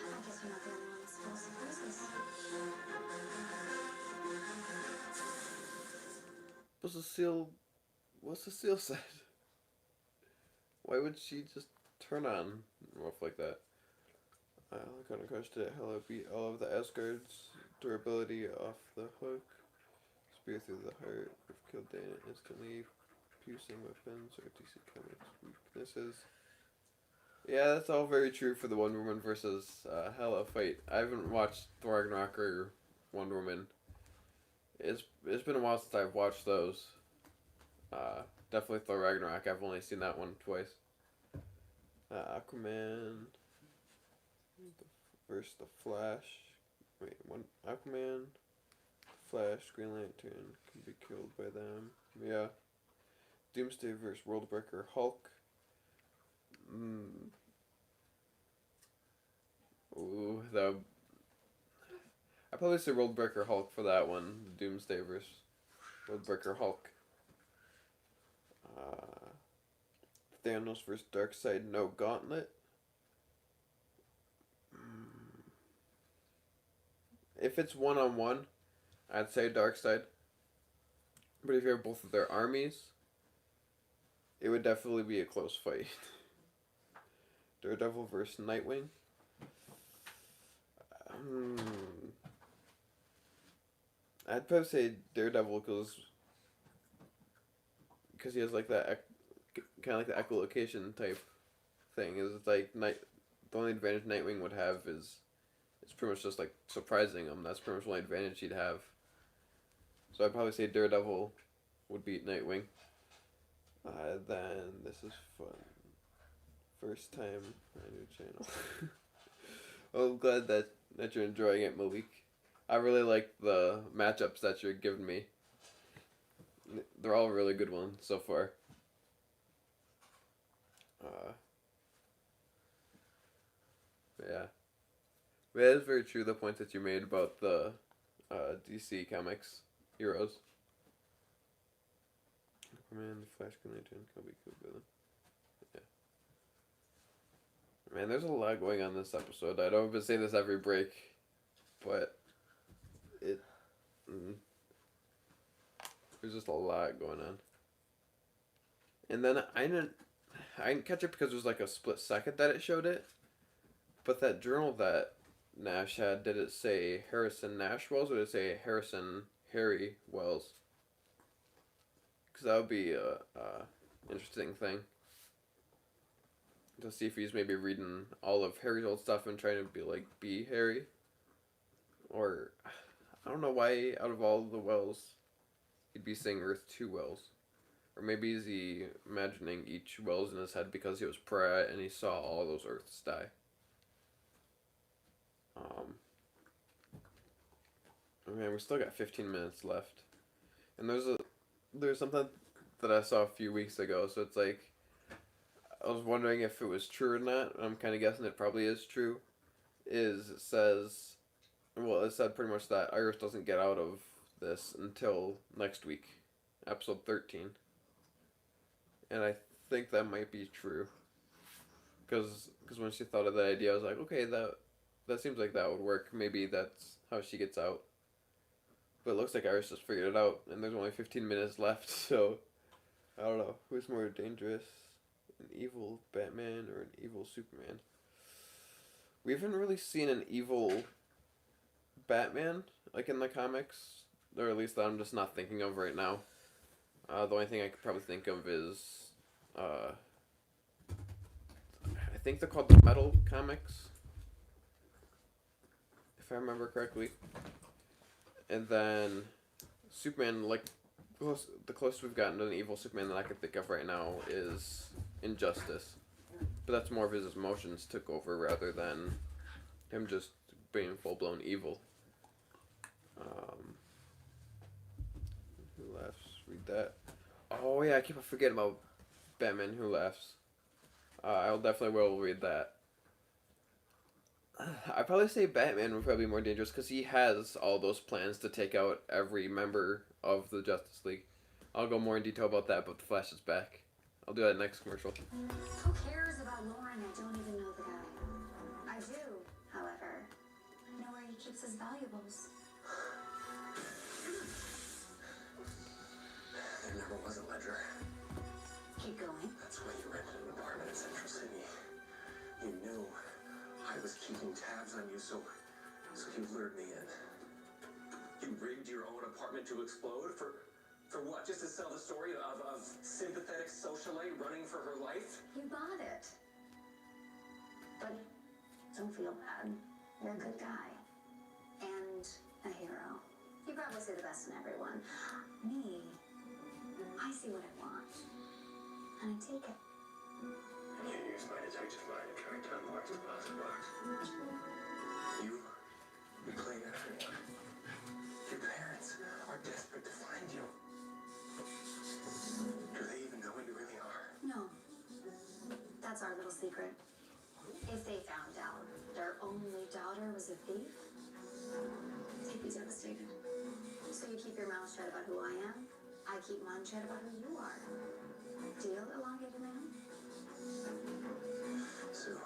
[SPEAKER 2] I guess you're not the only one that's full of surprises.
[SPEAKER 1] What's the seal said? Why would she just turn on Wolf like that? I kind of crushed it. Hella beat all of the Asgard's durability off the hook. Spear through the heart. We've killed Dana instantly. Piercing weapons or DC Comics weaknesses. Yeah, that's all very true for the Wonder Woman versus Hela fight. I haven't watched Thor Ragnarok or Wonder Woman. It's been a while since I've watched those. Definitely Thor Ragnarok. I've only seen that one twice. Aquaman versus the Flash. Wait, one Aquaman, Flash, Green Lantern can be killed by them. Yeah. Doomsday versus Worldbreaker Hulk. Ooh, that. I'd probably say Worldbreaker Hulk for that one. Doomsday versus Worldbreaker Hulk. Thanos versus Darkseid, no gauntlet. If it's 1-on-1, I'd say Darkseid. But if you have both of their armies, it would definitely be a close fight. Daredevil versus Nightwing. I'd probably say Daredevil because he has like that kind of like the echolocation type thing. Is it's like the only advantage Nightwing would have is it's pretty much just like surprising him. That's pretty much the only advantage he'd have. So I'd probably say Daredevil would beat Nightwing. Then this is fun. First time on your channel. I'm glad that you're enjoying it, Malik. I really like the matchups that you're giving me. They're all really good ones so far. Yeah. But it is very true, the point that you made about the DC Comics heroes. Aquaman, Flash, Green Lantern, can be cool with them. Yeah. Man, there's a lot going on this episode. I don't even say this every break, but there's just a lot going on. And then I didn't catch it because it was like a split second that it showed it. But that journal that Nash had, did it say Harrison Nash Wells or did it say Harrison Harry Wells? Because that would be a interesting thing. To see if he's maybe reading all of Harry's old stuff and trying to be Harry. Or, I don't know why out of all the Wells, he'd be saying Earth 2 Wells. Or maybe is he imagining each Wells in his head because he was Pratt and he saw all those Earths die. Man, we still got 15 minutes left. And there's something that I saw a few weeks ago, so it's like, I was wondering if it was true or not. I'm kind of guessing it probably is true. It says, Well, it said pretty much that Iris doesn't get out of this until next week, episode 13. And I think that might be true. Because when she thought of that idea, I was like, okay, that seems like that would work. Maybe that's how she gets out. But it looks like Iris just figured it out, and there's only 15 minutes left, so I don't know. Who's more dangerous? An evil Batman or an evil Superman? We haven't really seen an evil Batman, like in the comics, or at least that I'm just not thinking of right now. The only thing I could probably think of is, I think they're called the Metal Comics, if I remember correctly. And then Superman, like, the closest we've gotten to an evil Superman that I can think of right now is Injustice. But that's more of his emotions took over rather than him just being full-blown evil. Who Laughs? Read that. Oh yeah, I keep forgetting about Batman Who Laughs. I'll definitely will read that. I'd probably say Batman would probably be more dangerous because he has all those plans to take out every member of the Justice League. I'll go more in detail about that, but the Flash is back. I'll do that next commercial.
[SPEAKER 2] Who cares about Lauren? I don't even know the guy. I do, however, know where he keeps his valuables.
[SPEAKER 3] There never was a ledger.
[SPEAKER 2] Keep going.
[SPEAKER 3] That's why you rented an apartment in Central City. You knew I was keeping tabs on you, so you lured me in. You rigged your own apartment to explode for what? Just to sell the story of sympathetic socialite running for her life?
[SPEAKER 2] You bought it. But don't feel bad. You're a good guy. And a hero. You probably see the best in everyone. Me, I see what I want. And I take it.
[SPEAKER 3] I can't use my detective mind to track down Mark's deposit box. You played everyone. Your parents are desperate to find you. Do they even know what you really are?
[SPEAKER 2] No. That's our little secret. If they found out their only daughter was a thief, they'd be devastated. So you keep your mouth shut about who I am. I keep mine shut about who you are. Deal, elongated man?
[SPEAKER 3] Sue,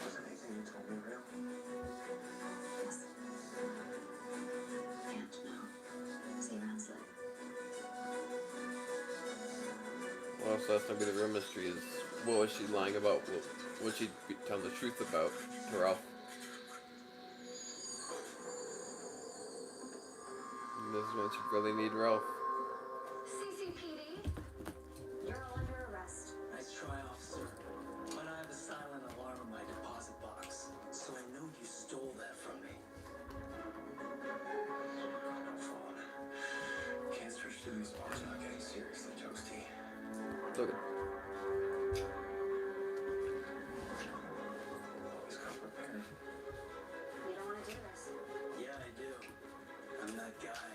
[SPEAKER 3] was anything you told me real?
[SPEAKER 2] Yes. Can't know. See your hands lit.
[SPEAKER 1] Well, so that's gonna be the real mystery is what was she lying about? What would she be telling the truth about to Ralph? And this is when she really need Ralph.
[SPEAKER 2] CCPD, you're all under arrest.
[SPEAKER 6] Nice try, officer. But I have a silent alarm in my deposit box, so I know you stole that from me.
[SPEAKER 3] Phone. Can't search through these bars without getting seriously toasty.
[SPEAKER 1] Look at
[SPEAKER 3] Always come prepared.
[SPEAKER 2] You don't want to do this.
[SPEAKER 6] Yeah, I do. I'm that guy.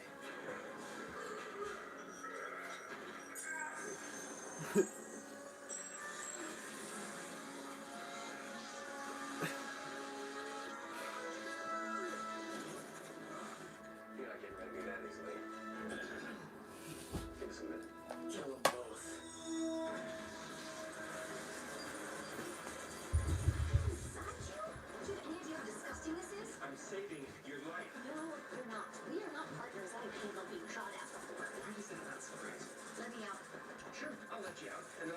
[SPEAKER 3] You're not getting rid of me that easily. Give us a minute.
[SPEAKER 6] Kill them both.
[SPEAKER 2] Is that you? Do you have any idea how disgusting this is?
[SPEAKER 6] I'm saving your life.
[SPEAKER 2] No, you're not. We are not partners. I ain't gonna be shot at before.
[SPEAKER 3] Why is that not so great?
[SPEAKER 2] Let me out.
[SPEAKER 3] Sure, I'll let you out. And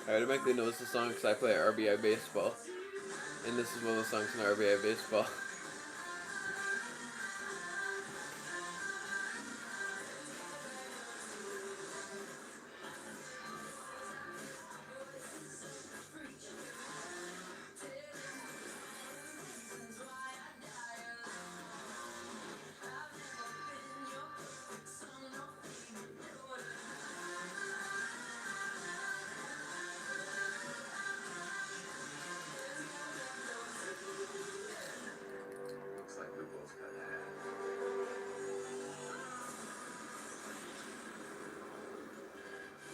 [SPEAKER 1] I automatically know this song because I play RBI baseball, and this is one of the songs in RBI baseball.
[SPEAKER 3] Looks like we both got a hat.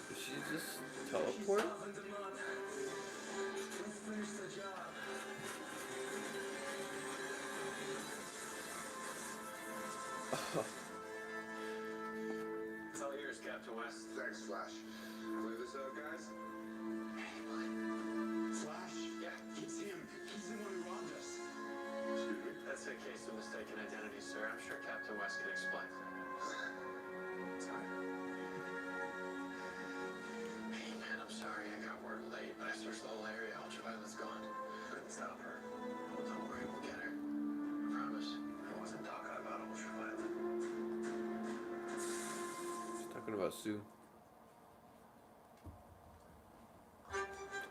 [SPEAKER 1] Did she just teleport?
[SPEAKER 6] Let's finish the job. It's all yours, Captain West.
[SPEAKER 4] Thanks, Flash. Clear this out, guys?
[SPEAKER 3] Hey, bud.
[SPEAKER 6] Flash? Yeah, it's him. He's the one who robbed us.
[SPEAKER 4] Excuse me?
[SPEAKER 3] That's a case of mistaken identity, sir. I'm sure Captain West can explain.
[SPEAKER 4] Sorry.
[SPEAKER 3] Hey, man, I'm sorry I got work late, but I searched the whole area. Ultraviolet's gone. Couldn't stop her. Well, don't worry, we'll get her. I promise. I wasn't talking about ultraviolet.
[SPEAKER 1] She's talking about Sue.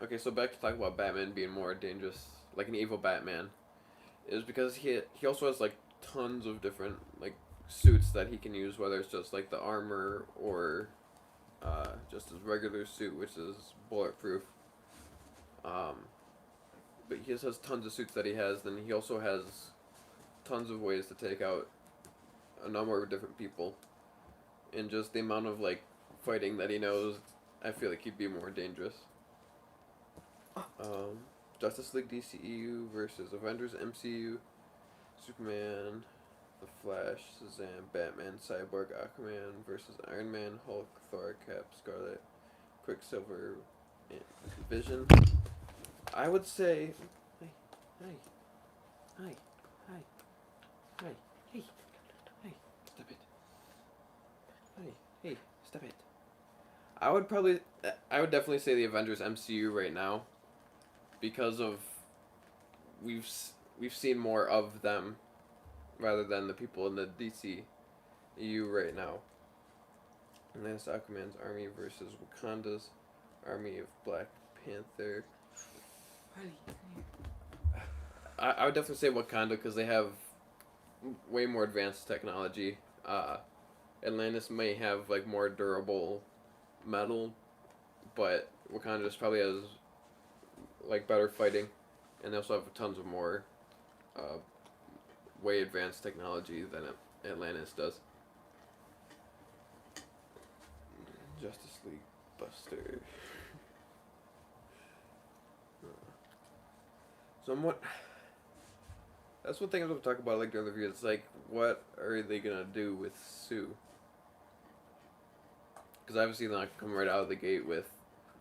[SPEAKER 1] Okay, so back to talking about Batman being more dangerous, like an evil Batman, is because he also has like tons of different like suits that he can use, whether it's just like the armor or just his regular suit, which is bulletproof. But he just has tons of suits that he has. Then he also has tons of ways to take out a number of different people, and just the amount of like fighting that he knows, I feel like he'd be more dangerous. Justice League DCEU versus Avengers MCU, Superman, The Flash, Shazam, Batman, Cyborg, Aquaman versus Iron Man, Hulk, Thor, Cap, Scarlet, Quicksilver, and Vision. I would say, hey, stop it. Hey, stop it. I would definitely say the Avengers MCU right now, because of we've seen more of them rather than the people in the DCEU right now. And that's Aquaman's army versus Wakanda's army of Black Panther. I would definitely say Wakanda because they have way more advanced technology. Atlantis may have like more durable metal, but Wakanda just probably has like better fighting, and they also have tons of more way advanced technology than Atlantis does. Justice League Buster. Somewhat. That's one thing I'm going to talk about like during the review. It's like, what are they gonna do with Sue? Because obviously they're not coming right out of the gate with,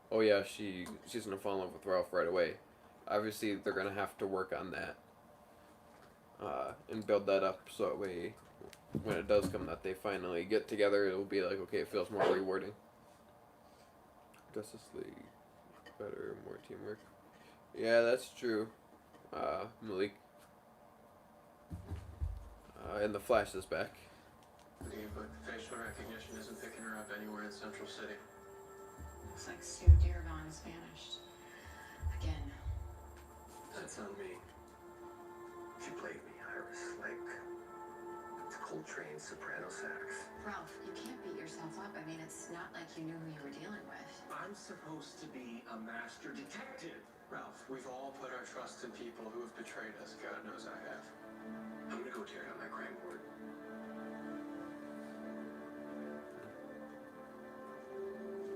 [SPEAKER 1] oh yeah, she's gonna fall in love with Ralph right away. Obviously they're gonna have to work on that and build that up so that way when it does come that they finally get together, it'll be like, okay, it feels more rewarding. Justice League, better, more teamwork. Yeah, that's true. Malik. And the Flash is back.
[SPEAKER 3] Indeed, but facial recognition isn't picking her up anywhere in Central City.
[SPEAKER 2] Looks like Sue Dearborn has vanished. Again.
[SPEAKER 3] That's on me.
[SPEAKER 4] She played me, Iris, like Coltrane soprano sax.
[SPEAKER 2] Ralph, you can't beat yourself up. I mean, it's not like you knew who you were dealing with.
[SPEAKER 3] I'm supposed to be a master detective. Ralph, we've all put our trust in people who have betrayed us. God knows I have.
[SPEAKER 4] I'm gonna go tear down that crime board.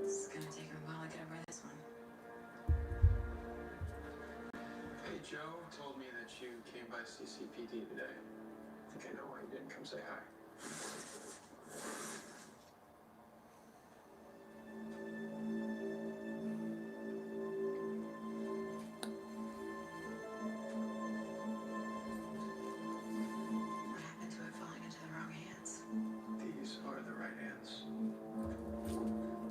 [SPEAKER 2] It's gonna take a while to get over this one.
[SPEAKER 3] Hey, Joe told me that you came by CCPD today. I think I know why you didn't come say hi.
[SPEAKER 2] What happened to it falling into the wrong hands?
[SPEAKER 3] These are the right hands.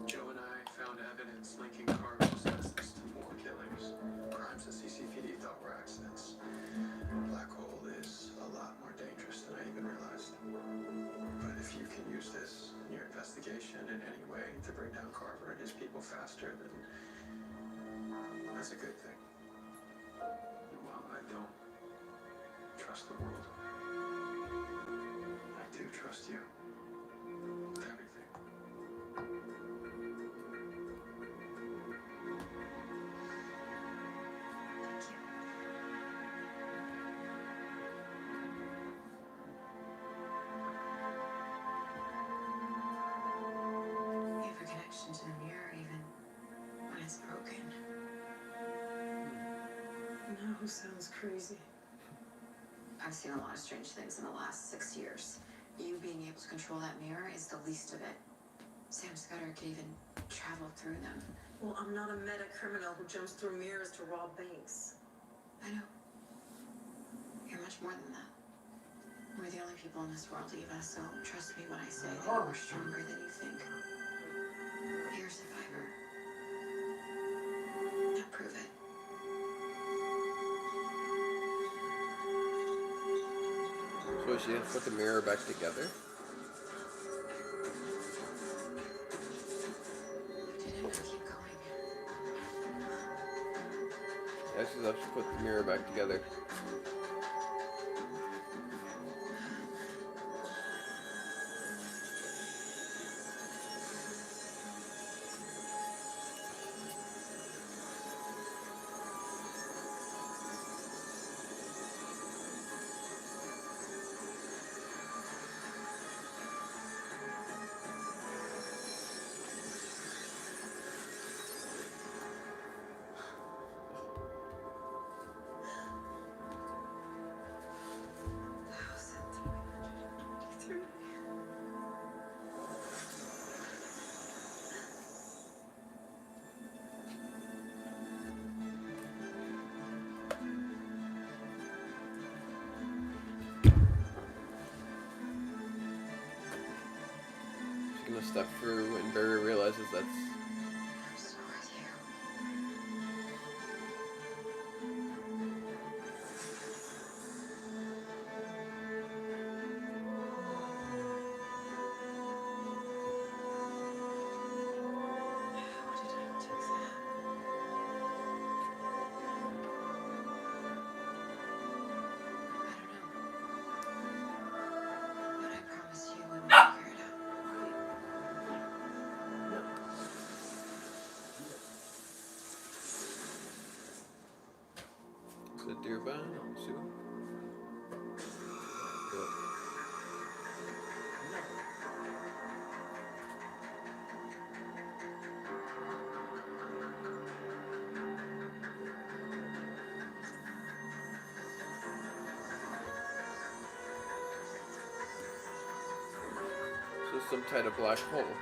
[SPEAKER 3] Joe and I found evidence linking cargo sets that to bring down Carver and his people faster, then that's a good thing. Well, I don't trust the world. I do trust you. With everything.
[SPEAKER 2] Thank you. You have a connection to the mirror even when it's broken.
[SPEAKER 5] No, sounds crazy.
[SPEAKER 2] I've seen a lot of strange things in the last 6 years. You being able to control that mirror is the least of it. Sam Scudder could even travel through them.
[SPEAKER 5] Well, I'm not a meta criminal who jumps through mirrors to rob banks.
[SPEAKER 2] I know. You're much more than that. We're the only people in this world, Eva, so trust me when I say that you're stronger than you think. You're a survivor. Now prove it.
[SPEAKER 1] So she has to put the mirror back together?
[SPEAKER 2] Didn't have to keep going.
[SPEAKER 1] Yeah, she's have to put the mirror back together. She's gonna step through and Barry realizes that's...
[SPEAKER 2] I'm still with you. How did I do that? I don't know. But I promise you we will figure it out.
[SPEAKER 1] Is it dear bound? Sue? Good. So some type of black hole.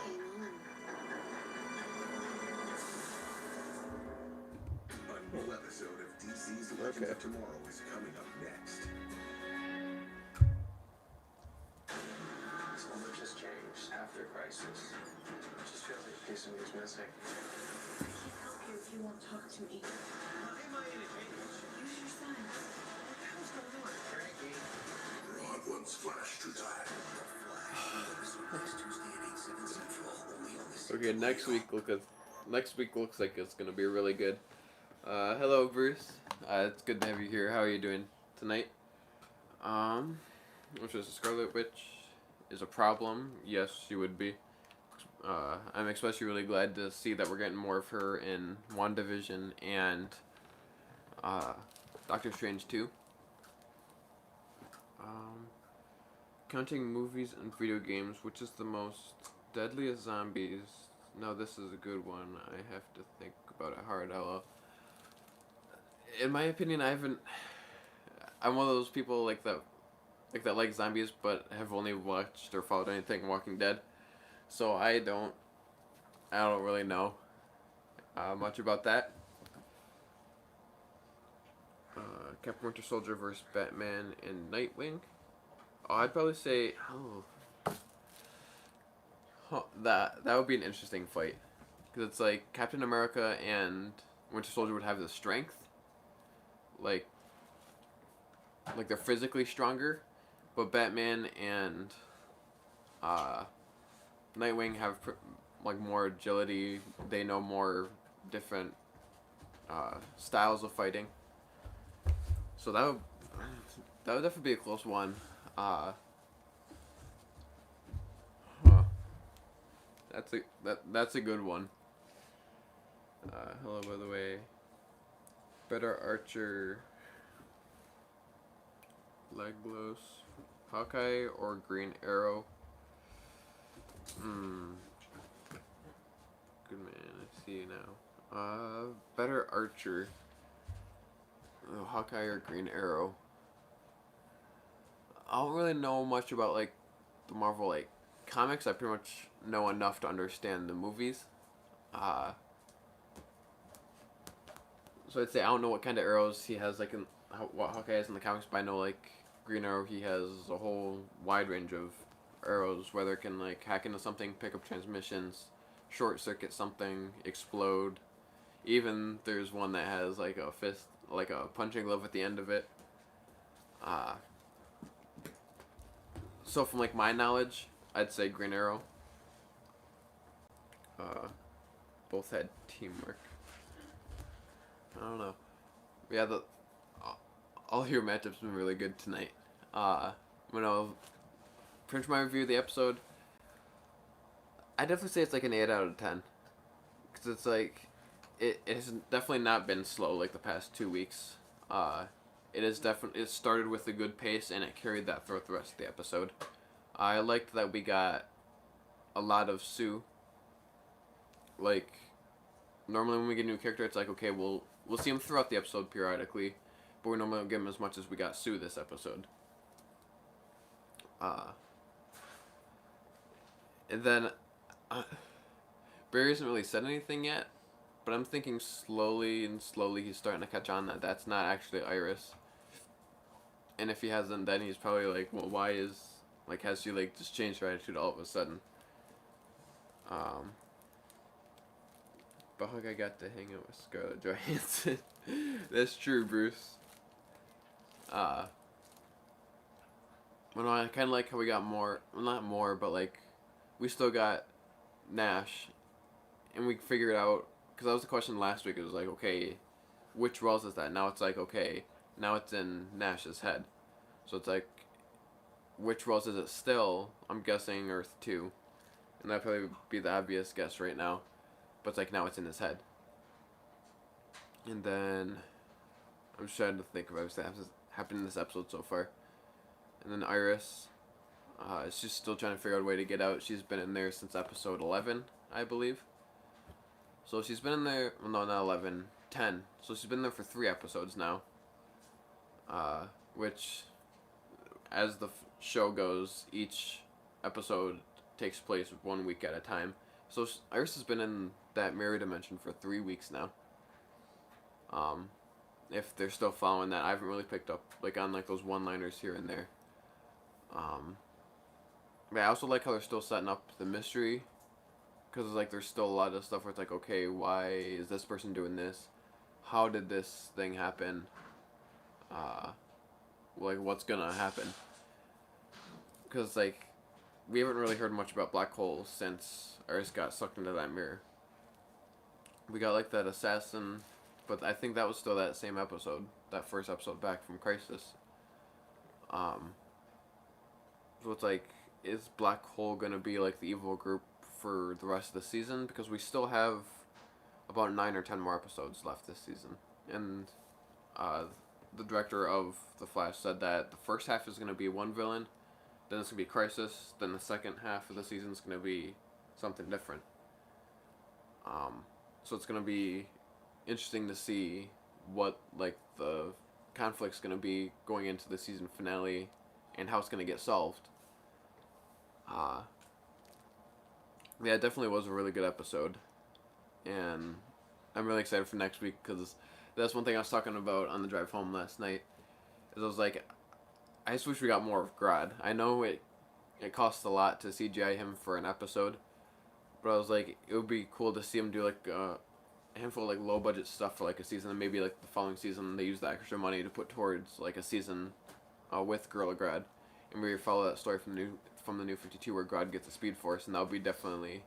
[SPEAKER 2] Hey, Nolan.
[SPEAKER 4] A new episode of DC's Legends
[SPEAKER 1] Okay.
[SPEAKER 4] of Tomorrow is coming up next.
[SPEAKER 3] So much has changed after Crisis. It just feels like a piece of me is missing.
[SPEAKER 5] I can't help you if you won't talk to me.
[SPEAKER 3] Why am I in a cage?
[SPEAKER 5] Use your signs. What the hell's going on?
[SPEAKER 3] Cranky.
[SPEAKER 4] Rod wants Flash to die.
[SPEAKER 1] Okay, next week looks like it's gonna be really good. Hello Bruce. It's good to have you here. How are you doing tonight? Which is Scarlet Witch is a problem. Yes, she would be. I'm especially really glad to see that we're getting more of her in WandaVision and Doctor Strange 2. Counting movies and video games, which is the most deadliest zombies? No, this is a good one. I have to think about it hard. In my opinion, I'm one of those people like that like zombies, but have only watched or followed anything Walking Dead. So I don't really know much about that. Captain Winter Soldier versus Batman and Nightwing. Oh, I'd probably say that would be an interesting fight, because it's like Captain America and Winter Soldier would have the strength, like they're physically stronger, but Batman and Nightwing have like more agility. They know more different styles of fighting. So that would definitely be a close one. Huh. That's a good one. Hello, by the way. Better Archer, Leglos, Hawkeye, or Green Arrow? Good man, I see you now. Better Archer, Hawkeye or Green Arrow? I don't really know much about like the Marvel like comics. I pretty much know enough to understand the movies. So I'd say I don't know what kind of arrows he has like in what Hawkeye has in the comics, but I know like Green Arrow, he has a whole wide range of arrows, whether it can like hack into something, pick up transmissions, short circuit something, explode. Even there's one that has like a fist, like a punching glove at the end of it. So from like my knowledge, I'd say Green Arrow. Both had teamwork. I don't know. Yeah, all your matchups have been really good tonight. When I'll finish my review of the episode, I definitely say it's like an 8 out of 10. Because it's like, it has definitely not been slow like the past 2 weeks. It started with a good pace and it carried that throughout the rest of the episode. I liked that we got a lot of Sue. Like, normally when we get a new character, it's like, okay, we'll see him throughout the episode periodically, but we normally don't get him as much as we got Sue this episode. And then, Barry hasn't really said anything yet, but I'm thinking slowly he's starting to catch on that that's not actually Iris. And if he hasn't, then he's probably like, well, why is, like, has she, like, just changed her attitude all of a sudden? But Hawkeye got to hang out with Scarlett Johansson. That's true, Bruce. Well, no, I kind of like how we got more, well, not more, but, like, we still got Nash, and we figured out, because that was the question last week, it was like, okay, which Wells is that? Now it's like, okay, now it's in Nash's head. So it's like, which Wells is it still? I'm guessing Earth 2. And that'd probably be the obvious guess right now. But it's like, now it's in his head. And then, I'm just trying to think of everything that's happened in this episode so far. And then Iris, she's still trying to figure out a way to get out. She's been in there since episode 11, I believe. So she's been in there, well, no, not 11, 10. So she's been there for 3 episodes now. Which, as the show goes, each episode takes place 1 week at a time. So Iris has been in that mirror dimension for 3 weeks now. If they're still following that, I haven't really picked up like on like those one-liners here and there. But I also like how they're still setting up the mystery, because like there's still a lot of stuff where it's like, okay, why is this person doing this? How did this thing happen? Like what's gonna happen? Because like we haven't really heard much about black holes since Iris got sucked into that mirror. We got like that assassin, but I think that was still that same episode, that first episode back from Crisis. So it's like, is Black Hole gonna be like the evil group for the rest of the season? Because we still have about 9 or 10 more episodes left this season, and the director of The Flash said that the first half is gonna be one villain, then it's gonna be Crisis, then the second half of the season is gonna be something different. So it's gonna be interesting to see what like the conflict's gonna be going into the season finale, and how it's gonna get solved. Yeah, it definitely was a really good episode, and I'm really excited for next week, because that's one thing I was talking about on the drive home last night. Is I was like, I just wish we got more of Grodd. I know it costs a lot to CGI him for an episode, but I was like, it would be cool to see him do like a handful of like low budget stuff for like a season, and maybe like the following season they use the extra money to put towards like a season with Gorilla Grodd, and we follow that story from the new 52 where Grodd gets a Speed Force, and that would be definitely,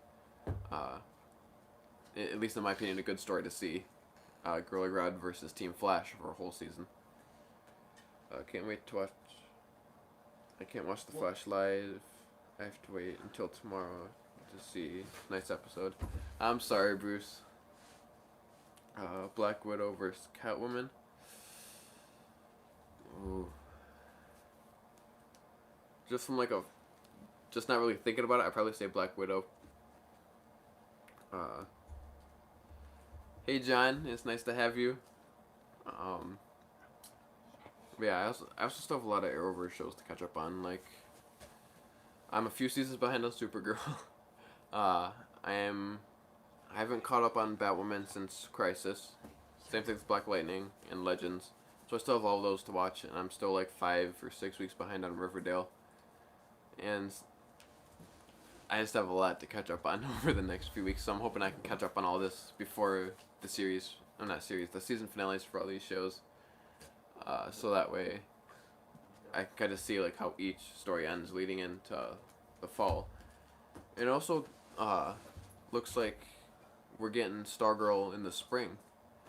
[SPEAKER 1] at least in my opinion, a good story to see. Gorilla Grodd versus Team Flash for a whole season. Can't wait to watch. I can't watch the Flash live. I have to wait until tomorrow to see tonight's episode. I'm sorry, Bruce. Black Widow versus Catwoman. Ooh. Just from like just not really thinking about it, I'd probably say Black Widow. Hey John, it's nice to have you. Yeah, I also still have a lot of Arrowverse shows to catch up on. Like, I'm a few seasons behind on Supergirl. I haven't caught up on Batwoman since Crisis. Same thing with Black Lightning and Legends. So I still have all those to watch, and I'm still like 5 or 6 weeks behind on Riverdale. And I just have a lot to catch up on over the next few weeks, so I'm hoping I can catch up on all this before the the season finales for all these shows. So that way I can kind of see like how each story ends leading into the fall. It also looks like we're getting Stargirl in the spring,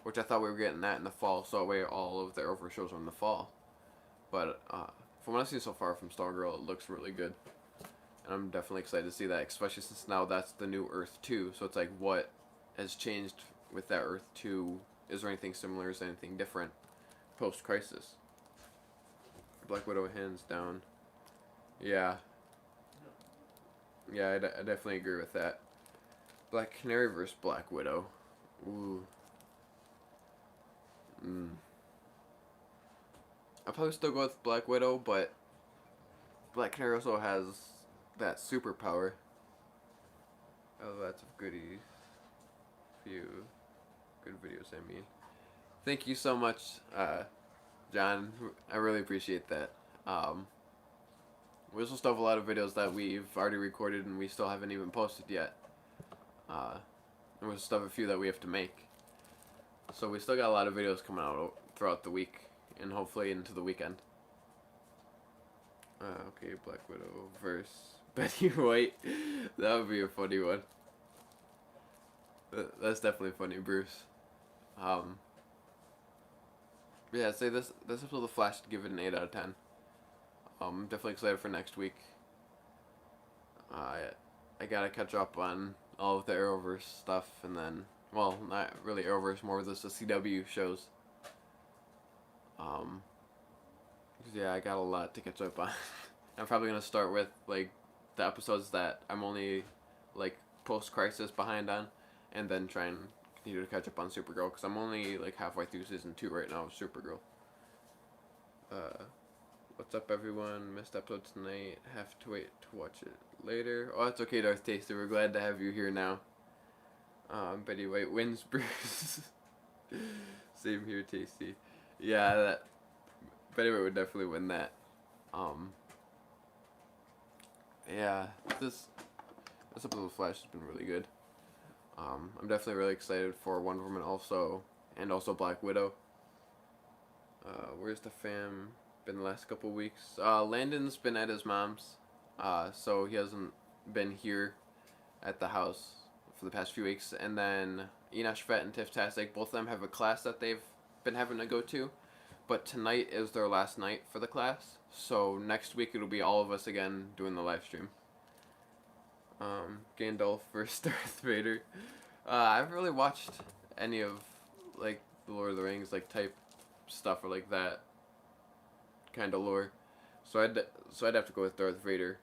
[SPEAKER 1] which I thought we were getting that in the fall, so that way all of the Arrowverse shows are in the fall. But from what I've seen so far from Stargirl, it looks really good. And I'm definitely excited to see that, especially since now that's the new Earth 2. So it's like, what has changed with that Earth 2? Is there anything similar? Is there anything different post-Crisis? Black Widow, hands down. Yeah. Yeah, I definitely agree with that. Black Canary versus Black Widow. Ooh. I'll probably still go with Black Widow, but Black Canary also has that superpower. Oh, that's a goodie. Few good videos, I mean. Thank you so much, John. I really appreciate that. We also still have a lot of videos that we've already recorded and we still haven't even posted yet. And we still have a few that we have to make. So we still got a lot of videos coming out throughout the week and hopefully into the weekend. Okay, Black Widow versus Betty White. That would be a funny one. That's definitely funny, Bruce. Yeah, I'd say this episode of The Flash, give it an 8 out of 10. I'm definitely excited for next week. I gotta catch up on all of the Arrowverse stuff, and then, well, not really Arrowverse, more of the CW shows. Yeah, I got a lot to catch up on. I'm probably gonna start with like the episodes that I'm only like post-Crisis behind on, and then try and continue to catch up on Supergirl, because I'm only like halfway through season 2 right now of Supergirl. What's up, everyone? Missed episode tonight. Have to wait to watch it later. Oh, that's okay, Darth Tasty. We're glad to have you here now. Betty White wins, Bruce. Same here, Tasty. Yeah, Betty White would definitely win that. Yeah, this episode of Flash has been really good. I'm definitely really excited for Wonder Woman also, and also Black Widow. Where's the fam been the last couple weeks? Landon's been at his mom's, so he hasn't been here at the house for the past few weeks. And then Enosh Vet and Tiff-tastic, both of them have a class that they've been having to go to, but tonight is their last night for the class, so next week it'll be all of us again doing the live stream. Gandalf versus Darth Vader. I haven't really watched any of like the Lord of the Rings like type stuff or like that kind of lore, so I'd have to go with Darth Vader.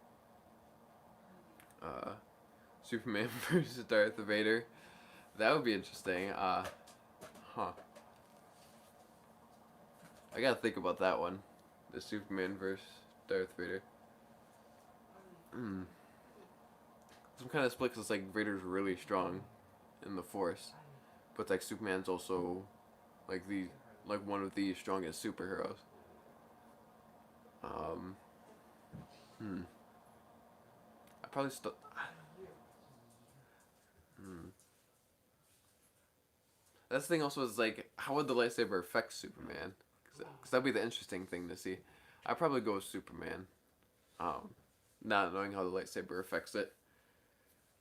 [SPEAKER 1] Superman versus Darth Vader. That would be interesting. I gotta think about that one. The Superman versus Darth Vader. I'm kind of split because like Vader's really strong in the Force, but like Superman's also like one of the strongest superheroes. I probably still. that's the thing also is like, how would the lightsaber affect Superman? Because that'd be the interesting thing to see. I'd probably go with Superman. Not knowing how the lightsaber affects it.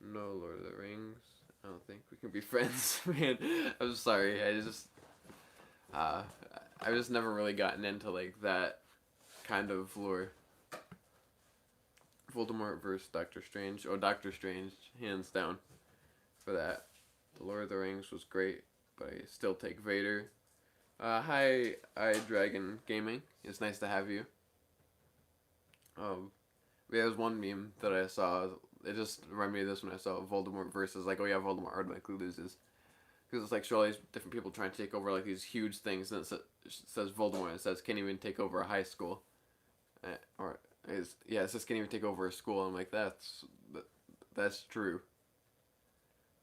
[SPEAKER 1] No Lord of the Rings. I don't think we can be friends, man. I'm sorry. I've just never really gotten into like that kind of lore. Voldemort versus Doctor Strange. Oh, Doctor Strange, hands down, for that. The Lord of the Rings was great, but I still take Vader. Hi, Dragon Gaming. It's nice to have you. There's one meme that I saw. It just reminded me of this when I saw Voldemort versus, like, oh yeah, Voldemort automatically loses. Because it's like, show all these different people trying to take over, like, these huge things, and it says Voldemort. It says, can't even take over a high school. It says, can't even take over a school. I'm like, that's true.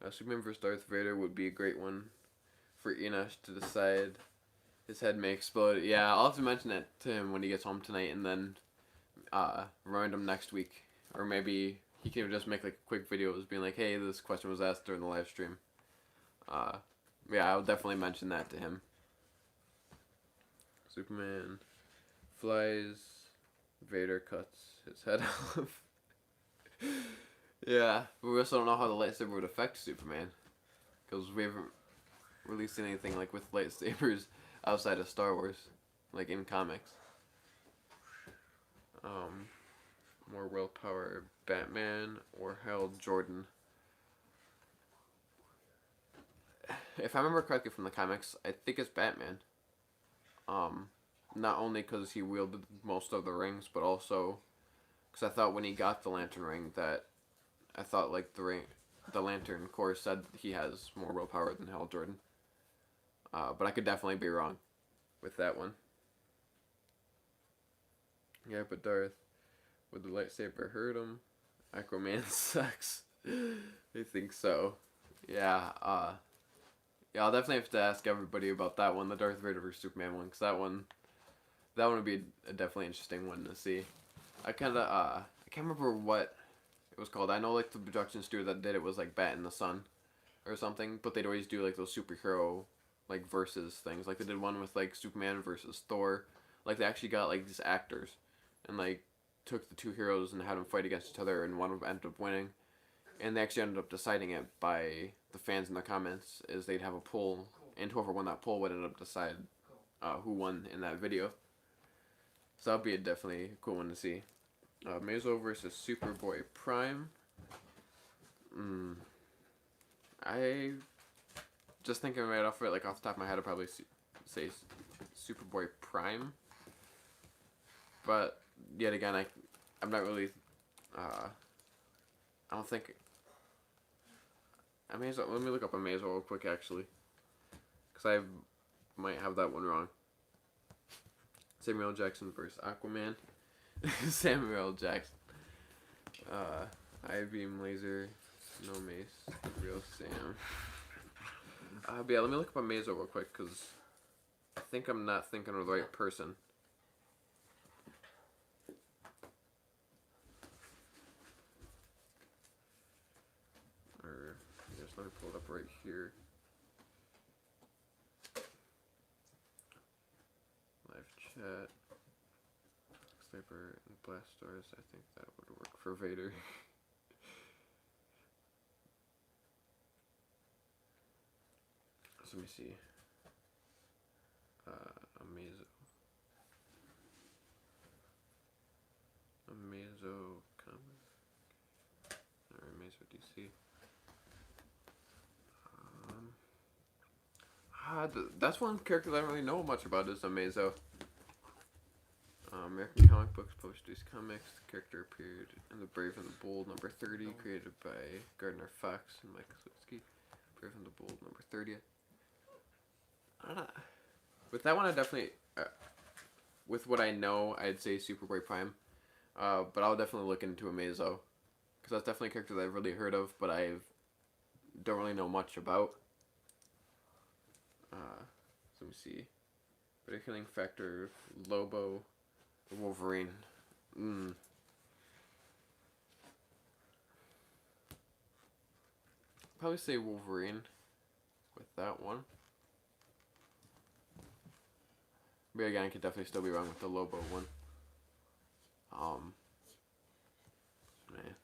[SPEAKER 1] Superman vs. Darth Vader would be a great one for Enosh to decide. His head may explode. Yeah, I'll have to mention it to him when he gets home tonight, and then remind him next week. Or maybe he can just make like a quick video being like, hey, this question was asked during the live stream. I'll definitely mention that to him. Superman flies, Vader cuts his head off. Yeah, but we also don't know how the lightsaber would affect Superman. Because we haven't released anything like with lightsabers outside of Star Wars, like in comics. More willpower, Batman or Hal Jordan. If I remember correctly from the comics, I think it's Batman. Not only because he wielded most of the rings, but also because I thought when he got the lantern ring that I thought like the lantern core said he has more willpower than Hal Jordan. But I could definitely be wrong with that one. Yeah, but Darth, would the lightsaber hurt him? Aquaman sucks. I think so. Yeah, I'll definitely have to ask everybody about that one, the Darth Vader vs. Superman one, because that one would be a definitely interesting one to see. I can't remember what it was called. I know like the production studio that did it was like Bat in the Sun or something, but they'd always do like those superhero like versus things. Like they did one with like Superman versus Thor. Like they actually got like these actors and like took the two heroes and had them fight against each other, and one ended up winning. And they actually ended up deciding it by the fans in the comments, is they'd have a poll, and whoever won that poll would end up decide who won in that video. So that'd be definitely a cool one to see. Mazo versus Superboy Prime. I just thinking right off it, like off the top of my head, I'd probably say Superboy Prime. But yet again, I'm not really. I don't think. Amazo. Let me look up Amazo real quick, actually, because I might have that one wrong. Samuel L. Jackson versus Aquaman. Samuel L. Jackson. I-beam laser, no mace, real Sam. But yeah, let me look up Amazo real quick, because I think I'm not thinking of the right person. Or, yes, let me pull it up right here. Live chat. Sniper and blast stars. I think that would work for Vader. So let me see. Amazo. Amazo comic. Or Amazo DC. That's one character that I don't really know much about, is Amazo. American comic books published these comics. The character appeared in The Brave and the Bold number 30, created by Gardner Fox and Mike Switzky. Brave and the Bold number 30. With that one, I definitely, with what I know, I'd say Superboy Prime. But I'll definitely look into Amazo, because that's definitely a character that I've really heard of, but I don't really know much about. So let me see. Better killing factor, Lobo, Wolverine. Probably say Wolverine with that one. But again, I could definitely still be wrong with the Lobo one. Man,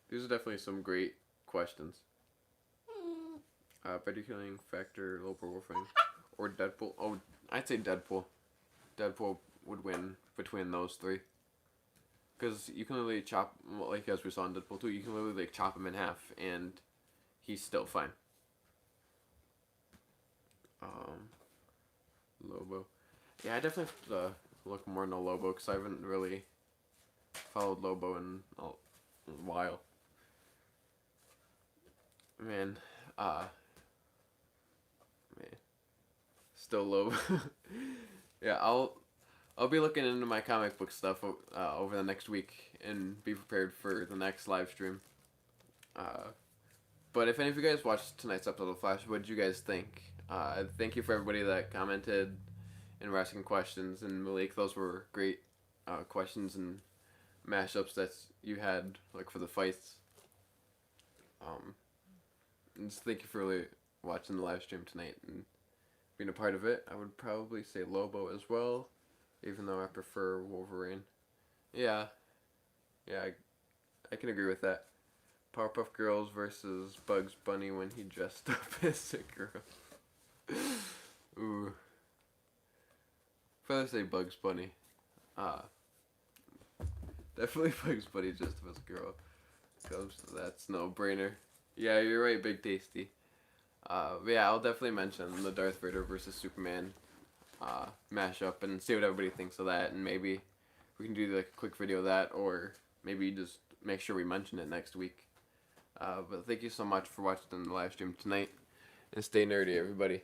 [SPEAKER 1] these are definitely some great questions. Better killing factor, Lobo Wolfing, or Deadpool. Oh, I'd say Deadpool. Deadpool would win between those three. Because you can literally chop, well, like as we saw in Deadpool 2, you can literally like chop him in half and he's still fine. Lobo. Yeah, I definitely have to look more into Lobo because I haven't really followed Lobo in a while. Man, still Lobo. Yeah, I'll be looking into my comic book stuff over the next week and be prepared for the next live stream. But if any of you guys watched tonight's episode of Flash, what did you guys think? Thank you for everybody that commented and were asking questions. And Malik, those were great questions and mashups that you had like for the fights. And just thank you for really watching the live stream tonight and being a part of it. I would probably say Lobo as well, even though I prefer Wolverine. Yeah, I can agree with that. Powerpuff Girls versus Bugs Bunny when he dressed up as a girl. Ooh. Probably say Bugs Bunny. Definitely Bugs Bunny dressed up as a girl. Cause that's no brainer. Yeah, you're right, Big Tasty. But yeah, I'll definitely mention the Darth Vader versus Superman mashup and see what everybody thinks of that, and maybe we can do like a quick video of that, or maybe just make sure we mention it next week. But thank you so much for watching the live stream tonight, and stay nerdy, everybody.